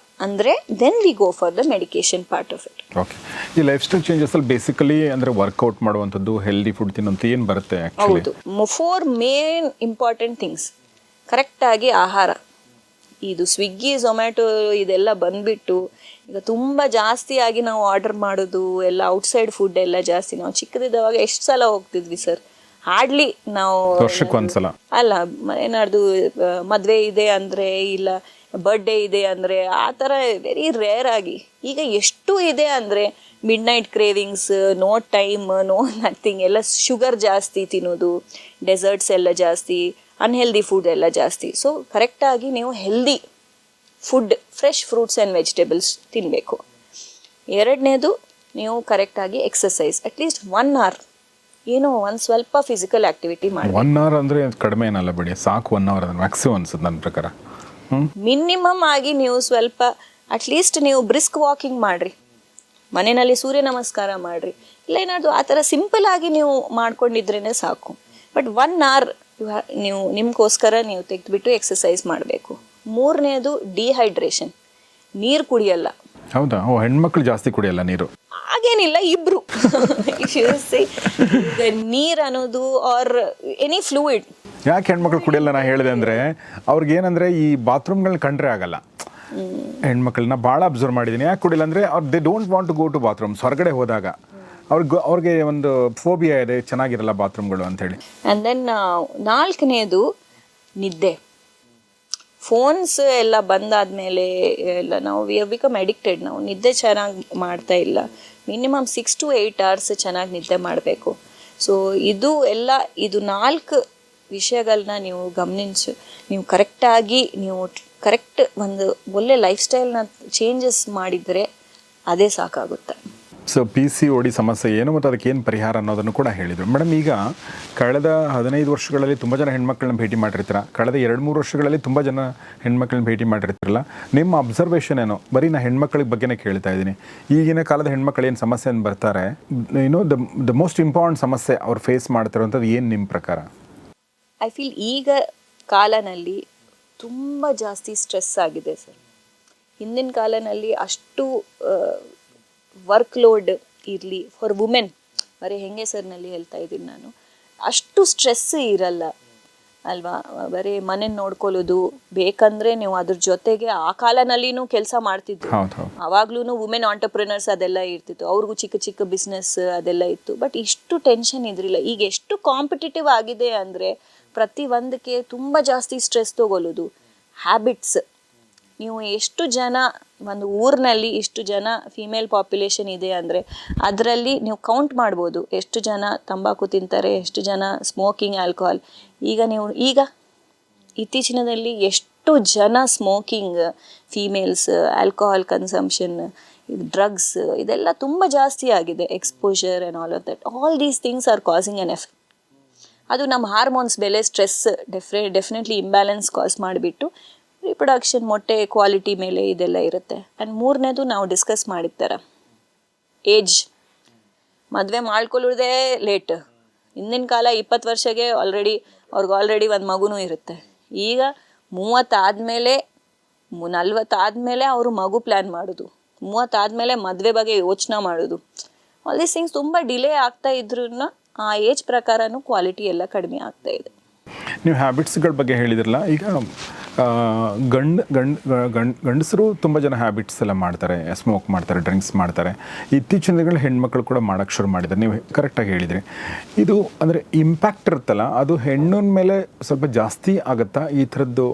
ಅಂದರೆ then we go for the medication part of it. Okay. ಈ ಲೈಫ್ ಸ್ಟೈಲ್ ಚೇಂಜಸಲ್ಲಿ ಬೇಸಿಕಲಿ ಅಂದರೆ ವರ್ಕೌಟ್ ಮಾಡುವಂಥದ್ದು, ಹೆಲ್ದಿ ಫುಡ್ ತಿನ್ನೋಂಥ ಏನು ಬರುತ್ತೆ? ಹೌದು, 4 ಮೇನ್ ಇಂಪಾರ್ಟೆಂಟ್ ಥಿಂಗ್ಸ್. ಕರೆಕ್ಟಾಗಿ ಆಹಾರ. ಇದು ಸ್ವಿಗ್ಗಿ ಝೊಮ್ಯಾಟೊ ಇದೆಲ್ಲ ಬಂದುಬಿಟ್ಟು ಈಗ ತುಂಬ ಜಾಸ್ತಿಯಾಗಿ ನಾವು ಆರ್ಡರ್ ಮಾಡೋದು ಎಲ್ಲ ಔಟ್ಸೈಡ್ ಫುಡ್ ಎಲ್ಲ ಜಾಸ್ತಿ. ನಾವು ಚಿಕ್ಕದಿದ್ದವಾಗ ಎಷ್ಟು ಸಲ ಹೋಗ್ತಿದ್ವಿ ಸರ್, ಹಾರ್ಡ್ಲಿ ನಾವು ವರ್ಷಕ್ಕೊಂದ್ಸಲ ಅಲ್ಲ, ಏನಾದ್ರು ಮದುವೆ ಇದೆ ಅಂದರೆ ಇಲ್ಲ ಬರ್ಡೇ ಇದೆ ಅಂದರೆ ಆ ಥರ ವೆರಿ ರೇರ್ ಆಗಿ. ಈಗ ಎಷ್ಟು ಇದೆ ಅಂದರೆ midnight cravings, no time, no nothing, ಎಲ್ಲ ಶುಗರ್ ಜಾಸ್ತಿ ತಿನ್ನೋದು, ಡೆಸರ್ಟ್ಸ್ ಎಲ್ಲ ಜಾಸ್ತಿ, ಅನ್ಹೆಲ್ದಿ ಫುಡ್ ಎಲ್ಲ ಜಾಸ್ತಿ. ಸೊ ಕರೆಕ್ಟಾಗಿ ನೀವು healthy food, fresh fruits and vegetables ತಿನ್ನಬೇಕು. ಎರಡನೇದು, ನೀವು ಕರೆಕ್ಟಾಗಿ ಎಕ್ಸಸೈಸ್ ಅಟ್ಲೀಸ್ಟ್ 1 hour, ಏನೋ ಒಂದು ಸ್ವಲ್ಪ ಫಿಸಿಕಲ್ ಆ್ಯಕ್ಟಿವಿಟಿ ಮಾಡಿ. 1 hour ಅಂದರೆ ಕಡಿಮೆ ಏನಲ್ಲ ಬಿಡಿ, ಸಾಕು 1 hour ಅಂದರೆ ಮ್ಯಾಕ್ಸಿಮಮ್ ಅನ್ಸುತ್ತೆ ನನ್ನ ಪ್ರಕಾರ. ಮಿನಿಮಮ್ ಆಗಿ ನೀವು ಸ್ವಲ್ಪ ಅಟ್ಲೀಸ್ಟ್ ನೀವು ಬ್ರಿಸ್ಕ್ ವಾಕಿಂಗ್ ಮಾಡಿರಿ, ಮನೆಯಲ್ಲಿ ಸೂರ್ಯ ನಮಸ್ಕಾರ ಮಾಡಿರಿ, ಇಲ್ಲ ಏನಾದರೂ ಆ ಥರ ಸಿಂಪಲ್ ಆಗಿ ನೀವು ಮಾಡ್ಕೊಂಡಿದ್ರೇ ಸಾಕು. ಬಟ್ 1 hour ನೀವು ನಿಮಗೋಸ್ಕರ ನೀವು ತೆಗೆದುಬಿಟ್ಟು ಎಕ್ಸಸೈಸ್ ಮಾಡಬೇಕು. 3ನೇದು ಡಿಹೈಡ್ರೇಷನ್, ನೀರು ಕುಡಿಯಲ್ಲ. ಹೌದಾ? ಓ, ಹೆಣ್ಮಕ್ಳು ಜಾಸ್ತಿ ಕುಡಿಯಲ್ಲ ನೀರು. ಹಾಗೇನಿಲ್ಲ, ಇಬ್ರು ಈಗ ನೀರ್ ಅನ್ನೋದು ಆರ್ ಎನಿ ಫ್ಲೂಯಿಡ್. ಯಾಕೆ ಹೆಣ್ಮಕ್ಳು ಕುಡಿಯಲ್ಲ ನಾ ಹೇಳಿದೆ ಅಂದರೆ, ಅವ್ರಿಗೇನಂದರೆ ಈ ಬಾತ್ರೂಮ್ಗಳನ್ನ ಕಂಡ್ರೆ ಆಗಲ್ಲ. ಹೆಣ್ಮಕ್ಳನ್ನ ಭಾಳ ಅಬ್ಸರ್ವ್ ಮಾಡಿದ್ದೀನಿ. ಯಾಕೆ ಕುಡಿಯಲ್ಲ ಅಂದರೆ ಅವ್ರು they don't want to go to bathrooms. ಹೊರಗಡೆ ಹೋದಾಗ ಅವ್ರಿಗೆ ಒಂದು ಫೋಬಿಯಾ ಇದೆ, ಚೆನ್ನಾಗಿರಲ್ಲ ಬಾತ್ರೂಮ್ಗಳು ಅಂಥೇಳಿ. ಆ್ಯಂಡ್ ದೆನ್ 4ನೇದು ನಿದ್ದೆ. ಫೋನ್ಸ್ ಎಲ್ಲ ಬಂದಾದಮೇಲೆ ಎಲ್ಲ ನಾವು ವಿ ಹ್ಯಾವ್ ಬಿಕಮ್ ಅಡಿಕ್ಟೆಡ್. ನಾವು ನಿದ್ದೆ ಚೆನ್ನಾಗಿ ಮಾಡ್ತಾ ಇಲ್ಲ. ಮಿನಿಮಮ್ 6 to 8 hours ಚೆನ್ನಾಗಿ ನಿದ್ದೆ ಮಾಡಬೇಕು. ಸೊ ಇದು 4 ವಿಷಯಗಳನ್ನ ನೀವು ಗಮನಿಸಿ ನೀವು ಕರೆಕ್ಟಾಗಿ ನೀವು ಕರೆಕ್ಟ್ ಒಂದು ಒಳ್ಳೆ ಲೈಫ್ ಸ್ಟೈಲ್ನ ಚೇಂಜಸ್ ಮಾಡಿದರೆ ಅದೇ ಸಾಕಾಗುತ್ತೆ. ಸೊ PCOD ಸಮಸ್ಯೆ ಏನು ಮತ್ತು ಅದಕ್ಕೆ ಏನು ಪರಿಹಾರ ಅನ್ನೋದನ್ನು ಕೂಡ ಹೇಳಿದರು. ಮೇಡಮ್, ಈಗ ಕಳೆದ 15 ವರ್ಷಗಳಲ್ಲಿ ತುಂಬ ಜನ ಹೆಣ್ಮಕ್ಳನ್ನ ಭೇಟಿ ಮಾಡಿರ್ತೀರ, ಕಳೆದ 2-3 ವರ್ಷಗಳಲ್ಲಿ ತುಂಬ ಜನ ಹೆಣ್ಮಕ್ಳನ್ನ ಭೇಟಿ ಮಾಡಿರ್ತಿರಲ್ಲ, ನಿಮ್ಮ ಅಬ್ಸರ್ವೇಷನ್ ಏನು? ಬರೀ ನಾ ಹೆಣ್ಮಕ್ಳಿಗೆ ಬಗ್ಗೆನೇ ಕೇಳ್ತಾ ಇದ್ದೀನಿ. ಈಗಿನ ಕಾಲದ ಹೆಣ್ಮಕ್ಳು ಏನು ಸಮಸ್ಯೆಯನ್ನು ಬರ್ತಾರೆ, ದ ಮೋಸ್ಟ್ ಇಂಪಾರ್ಟೆಂಟ್ ಸಮಸ್ಯೆ ಅವ್ರು ಫೇಸ್ ಮಾಡ್ತಿರೋಂಥದ್ದು ಏನು ನಿಮ್ಮ ಪ್ರಕಾರ? ಐ ಫೀಲ್ ಈಗ ಕಾಲನಲ್ಲಿ ತುಂಬ ಜಾಸ್ತಿ ಸ್ಟ್ರೆಸ್ ಆಗಿದೆ ಸರ್. ಹಿಂದಿನ ಕಾಲನಲ್ಲಿ ಅಷ್ಟು ವರ್ಕ್ ಲೋಡ್ ಇರಲಿ ಫಾರ್ ವುಮೆನ್, ಬರೀ ಹೆಂಗಸರಿನಲ್ಲಿ ಹೇಳ್ತಾ ಇದ್ದೀನಿ ನಾನು, ಅಷ್ಟು ಸ್ಟ್ರೆಸ್ ಇರಲ್ಲ ಅಲ್ವಾ? ಬರೀ ಮನೆ ನೋಡ್ಕೊಳ್ಳೋದು ಬೇಕಂದರೆ ನೀವು ಅದ್ರ ಜೊತೆಗೆ ಆ ಕಾಲನಲ್ಲಿನೂ ಕೆಲಸ ಮಾಡ್ತಿದ್ರು. ಆವಾಗ್ಲೂ ವುಮೆನ್ ಆಂಟರ್ಪ್ರಿನರ್ಸ್ ಅದೆಲ್ಲ ಇರ್ತಿತ್ತು, ಅವ್ರಿಗೂ ಚಿಕ್ಕ ಚಿಕ್ಕ ಬಿಸ್ನೆಸ್ ಅದೆಲ್ಲ ಇತ್ತು. ಬಟ್ ಇಷ್ಟು ಟೆನ್ಷನ್ ಇದ್ರಿಲ್ಲ. ಈಗ ಎಷ್ಟು ಕಾಂಪಿಟೇಟಿವ್ ಆಗಿದೆ ಅಂದರೆ ಪ್ರತಿಯೊಂದಕ್ಕೆ ತುಂಬ ಜಾಸ್ತಿ ಸ್ಟ್ರೆಸ್ ತಗೊಳ್ಳೋದು. ಹ್ಯಾಬಿಟ್ಸ್, ನೀವು ಎಷ್ಟು ಜನ ಒಂದು ಊರಿನಲ್ಲಿ ಇಷ್ಟು ಜನ ಫೀಮೇಲ್ ಪಾಪ್ಯುಲೇಷನ್ ಇದೆ ಅಂದರೆ ಅದರಲ್ಲಿ ನೀವು ಕೌಂಟ್ ಮಾಡ್ಬೋದು ಎಷ್ಟು ಜನ ತಂಬಾಕು ತಿಂತಾರೆ, ಎಷ್ಟು ಜನ ಸ್ಮೋಕಿಂಗ್, ಆಲ್ಕೋಹಾಲ್. ಈಗ ಇತ್ತೀಚಿನದಲ್ಲಿ ಎಷ್ಟು ಜನ smoking, females, alcohol consumption, drugs, ಇದೆಲ್ಲ ತುಂಬ ಜಾಸ್ತಿ ಆಗಿದೆ. Exposure and all of that, all these things are causing N effect. ಅದು ನಮ್ಮ ಹಾರ್ಮೋನ್ಸ್ ಮೇಲೆ ಸ್ಟ್ರೆಸ್ ಡೆಫಿನೆಟ್ಲಿ ಇಂಬ್ಯಾಲೆನ್ಸ್ ಕಾಸ್ ಮಾಡಿಬಿಟ್ಟು ರಿಪ್ರೊಡಕ್ಷನ್, ಮೊಟ್ಟೆ ಕ್ವಾಲಿಟಿ ಮೇಲೆ ಇದೆಲ್ಲ ಇರುತ್ತೆ. ಆ್ಯಂಡ್ 3ನೇದು ನಾವು ಡಿಸ್ಕಸ್ ಮಾಡಿರ್ತಾರೆ ಏಜ್. ಮದುವೆ ಮಾಡ್ಕೊಳ್ಳೋದೇ ಲೇಟ್. ಹಿಂದಿನ ಕಾಲ 20 ವರ್ಷಕ್ಕೆ ಅವ್ರಿಗೆ ಒಂದು ಮಗುನೂ ಇರುತ್ತೆ. ಈಗ 30 ಆದಮೇಲೆ 40 ಆದಮೇಲೆ ಅವರು ಮಗು ಪ್ಲ್ಯಾನ್ ಮಾಡೋದು, 30 ಆದಮೇಲೆ ಮದುವೆ ಬಗ್ಗೆ ಯೋಚನೆ ಮಾಡೋದು. ಆಲ್ ದೀಸ್ ಥಿಂಗ್ಸ್ ತುಂಬ ಡಿಲೇ ಆಗ್ತಾ ಇದ್ರೂ ಆ ಏಜ್ ಪ್ರಕಾರನೂ ಕ್ವಾಲಿಟಿ ಎಲ್ಲ ಕಡಿಮೆ ಆಗ್ತಾ ಇದೆ. ನೀವು ಹ್ಯಾಬಿಟ್ಸ್ಗಳ ಬಗ್ಗೆ ಹೇಳಿದ್ರಲ್ಲ, ಈಗ ಗಂಡಸರು ತುಂಬ ಜನ ಹ್ಯಾಬಿಟ್ಸ್ ಎಲ್ಲ ಮಾಡ್ತಾರೆ, ಸ್ಮೋಕ್ ಮಾಡ್ತಾರೆ, ಡ್ರಿಂಕ್ಸ್ ಮಾಡ್ತಾರೆ. ಇತ್ತೀಚಿನ ದಿನಗಳು ಹೆಣ್ಮಕ್ಳು ಕೂಡ ಮಾಡೋಕ್ಕೆ ಶುರು ಮಾಡಿದ್ದಾರೆ. ನೀವು ಕರೆಕ್ಟಾಗಿ ಹೇಳಿದ್ರಿ. ಇದು ಅಂದರೆ ಇಂಪ್ಯಾಕ್ಟ್ ಇರುತ್ತಲ್ಲ, ಅದು ಹೆಣ್ಣಿನ ಮೇಲೆ ಸ್ವಲ್ಪ ಜಾಸ್ತಿ ಆಗುತ್ತಾ ಈ ಥರದ್ದು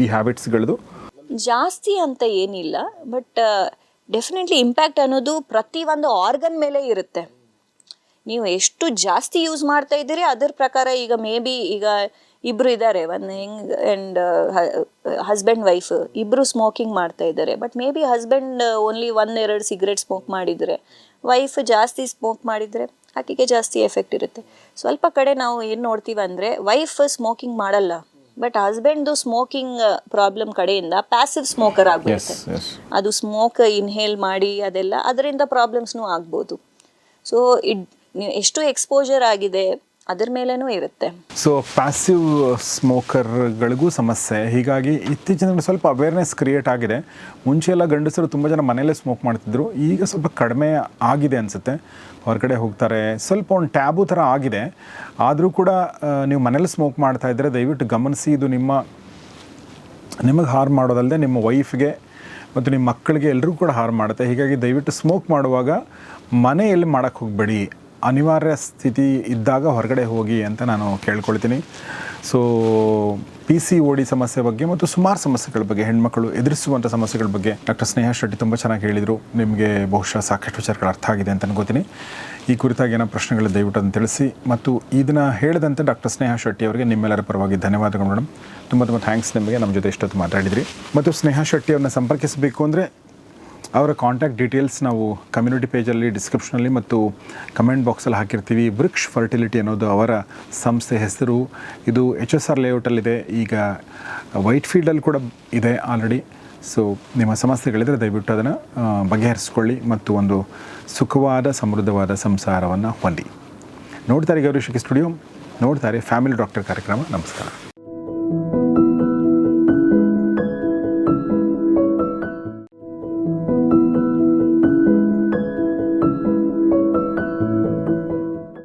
ಈ ಹ್ಯಾಬಿಟ್ಸ್ಗಳದು? ಜಾಸ್ತಿ ಅಂತ ಏನಿಲ್ಲ, ಬಟ್ ಡೆಫಿನೆಟ್ಲಿ ಇಂಪ್ಯಾಕ್ಟ್ ಅನ್ನೋದು ಪ್ರತಿಯೊಂದು ಆರ್ಗನ್ ಮೇಲೆ ಇರುತ್ತೆ. ನೀವು ಎಷ್ಟು ಜಾಸ್ತಿ ಯೂಸ್ ಮಾಡ್ತಾ ಇದ್ದೀರಿ ಅದರ ಪ್ರಕಾರ. ಈಗ ಮೇ ಬಿ ಈಗ ಇಬ್ಬರು ಇದ್ದಾರೆ, ಒಂದು ಆ್ಯಂಡ್ ಹಸ್ಬೆಂಡ್ ವೈಫ್ ಇಬ್ಬರು ಸ್ಮೋಕಿಂಗ್ ಮಾಡ್ತಾ ಇದ್ದಾರೆ. But may be husband only 1-2 cigarette smoke ಮಾಡಿದರೆ, ವೈಫ್ ಜಾಸ್ತಿ ಸ್ಮೋಕ್ ಮಾಡಿದರೆ ಆಕೆಗೆ ಜಾಸ್ತಿ ಎಫೆಕ್ಟ್ ಇರುತ್ತೆ. ಸ್ವಲ್ಪ ಕಡೆ ನಾವು ಏನು ನೋಡ್ತೀವಿ ಅಂದರೆ ವೈಫ್ ಸ್ಮೋಕಿಂಗ್ ಮಾಡಲ್ಲ, ಬಟ್ ಹಸ್ಬೆಂಡ್ದು ಸ್ಮೋಕಿಂಗ್ ಪ್ರಾಬ್ಲಮ್ ಕಡೆಯಿಂದ ಪ್ಯಾಸಿವ್ ಸ್ಮೋಕರ್ ಆಗ್ಬಿಡುತ್ತೆ. ಅದು ಸ್ಮೋಕ್ ಇನ್ಹೇಲ್ ಮಾಡಿ ಅದೆಲ್ಲ ಅದರಿಂದ ಪ್ರಾಬ್ಲಮ್ಸ್ನೂ ಆಗ್ಬೋದು. ಸೊ ನೀವು ಎಷ್ಟು ಎಕ್ಸ್ಪೋಜರ್ ಆಗಿದೆ ಅದ್ರ ಮೇಲೇನೂ ಇರುತ್ತೆ. ಸೊ ಪ್ಯಾಸಿವ್ ಸ್ಮೋಕರ್ಗಳಿಗೂ ಸಮಸ್ಯೆ. ಹೀಗಾಗಿ ಇತ್ತೀಚಿನ ಸ್ವಲ್ಪ ಅವೇರ್ನೆಸ್ ಕ್ರಿಯೇಟ್ ಆಗಿದೆ. ಮುಂಚೆ ಎಲ್ಲ ಗಂಡಸರು ತುಂಬ ಜನ ಮನೆಯಲ್ಲೇ ಸ್ಮೋಕ್ ಮಾಡ್ತಿದ್ರು, ಈಗ ಸ್ವಲ್ಪ ಕಡಿಮೆ ಆಗಿದೆ ಅನಿಸುತ್ತೆ. ಹೊರಗಡೆ ಹೋಗ್ತಾರೆ, ಸ್ವಲ್ಪ ಒಂದು ಟ್ಯಾಬು ಥರ ಆಗಿದೆ. ಆದರೂ ಕೂಡ ನೀವು ಮನೇಲಿ ಸ್ಮೋಕ್ ಮಾಡ್ತಾ ಇದ್ದರೆ ದಯವಿಟ್ಟು ಗಮನಿಸಿ. ಇದು ನಿಮಗೆ ಹಾರ್ಮ್ ಮಾಡೋದಲ್ಲದೆ ನಿಮ್ಮ ವೈಫ್ಗೆ ಮತ್ತು ನಿಮ್ಮ ಮಕ್ಕಳಿಗೆ ಎಲ್ಲರಿಗೂ ಕೂಡ ಹಾರ್ಮ್ ಮಾಡುತ್ತೆ. ಹೀಗಾಗಿ ದಯವಿಟ್ಟು ಸ್ಮೋಕ್ ಮಾಡುವಾಗ ಮನೆಯಲ್ಲಿ ಮಾಡೋಕ್ಕೆ ಹೋಗಬೇಡಿ. ಅನಿವಾರ್ಯ ಸ್ಥಿತಿ ಇದ್ದಾಗ ಹೊರಗಡೆ ಹೋಗಿ ಅಂತ ನಾನು ಕೇಳ್ಕೊಳ್ತೀನಿ. ಸೊ PCOD ಸಮಸ್ಯೆ ಬಗ್ಗೆ ಮತ್ತು ಸುಮಾರು ಸಮಸ್ಯೆಗಳ ಬಗ್ಗೆ, ಹೆಣ್ಮಕ್ಳು ಎದುರಿಸುವಂಥ ಸಮಸ್ಯೆಗಳ ಬಗ್ಗೆ ಡಾಕ್ಟರ್ ಸ್ನೇಹಾ ಶೆಟ್ಟಿ ತುಂಬ ಚೆನ್ನಾಗಿ ಹೇಳಿದರು. ನಿಮಗೆ ಬಹುಶಃ ಸಾಕಷ್ಟು ವಿಚಾರಗಳು ಅರ್ಥ ಆಗಿದೆ ಅಂತ ಅನ್ಕೋತೀನಿ. ಈ ಕುರಿತಾಗಿ ಏನೋ ಪ್ರಶ್ನೆಗಳು ದಯವಿಟ್ಟು ಅದನ್ನು ತಿಳಿಸಿ. ಮತ್ತು ಇದನ್ನು ಹೇಳಿದಂತೆ ಡಾಕ್ಟರ್ ಸ್ನೇಹಾ ಶೆಟ್ಟಿ ಅವರಿಗೆ ನಿಮ್ಮೆಲ್ಲರ ಪರವಾಗಿ ಧನ್ಯವಾದಗಳು ಮೇಡಮ್. ತುಂಬ ಥ್ಯಾಂಕ್ಸ್ ನಿಮಗೆ, ನಮ್ಮ ಜೊತೆ ಇಷ್ಟೊತ್ತು ಮಾತಾಡಿದ್ರಿ. ಮತ್ತು ಸ್ನೇಹಾ ಶೆಟ್ಟಿ ಅವ್ರನ್ನ ಸಂಪರ್ಕಿಸಬೇಕು ಅಂದರೆ ಅವರ ಕಾಂಟ್ಯಾಕ್ಟ್ ಡೀಟೇಲ್ಸ್ ನಾವು ಕಮ್ಯುನಿಟಿ ಪೇಜಲ್ಲಿ, ಡಿಸ್ಕ್ರಿಪ್ಷನಲ್ಲಿ ಮತ್ತು ಕಮೆಂಟ್ ಬಾಕ್ಸಲ್ಲಿ ಹಾಕಿರ್ತೀವಿ. ವೃಕ್ಷ್ ಫರ್ಟಿಲಿಟಿ ಅನ್ನೋದು ಅವರ ಸಂಸ್ಥೆ ಹೆಸರು. ಇದು HSR ಲೇಔಟಲ್ಲಿದೆ, ಈಗ ವೈಟ್ ಫೀಲ್ಡಲ್ಲಿ ಕೂಡ ಇದೆ ಆಲ್ರೆಡಿ. ಸೊ ನಿಮ್ಮ ಸಮಸ್ಯೆಗಳಿದ್ರೆ ದಯವಿಟ್ಟು ಅದನ್ನು ಬಗೆಹರಿಸ್ಕೊಳ್ಳಿ ಮತ್ತು ಒಂದು ಸುಖವಾದ ಸಮೃದ್ಧವಾದ ಸಂಸಾರವನ್ನು ಹೊಂದಿ. ನೋಡ್ತಾರೆ ಗೌರಿ ಶೆಟ್ಟಿ ಸ್ಟುಡಿಯೋ, ನೋಡ್ತಾರೆ ಫ್ಯಾಮಿಲಿ ಡಾಕ್ಟರ್ ಕಾರ್ಯಕ್ರಮ. ನಮಸ್ಕಾರ.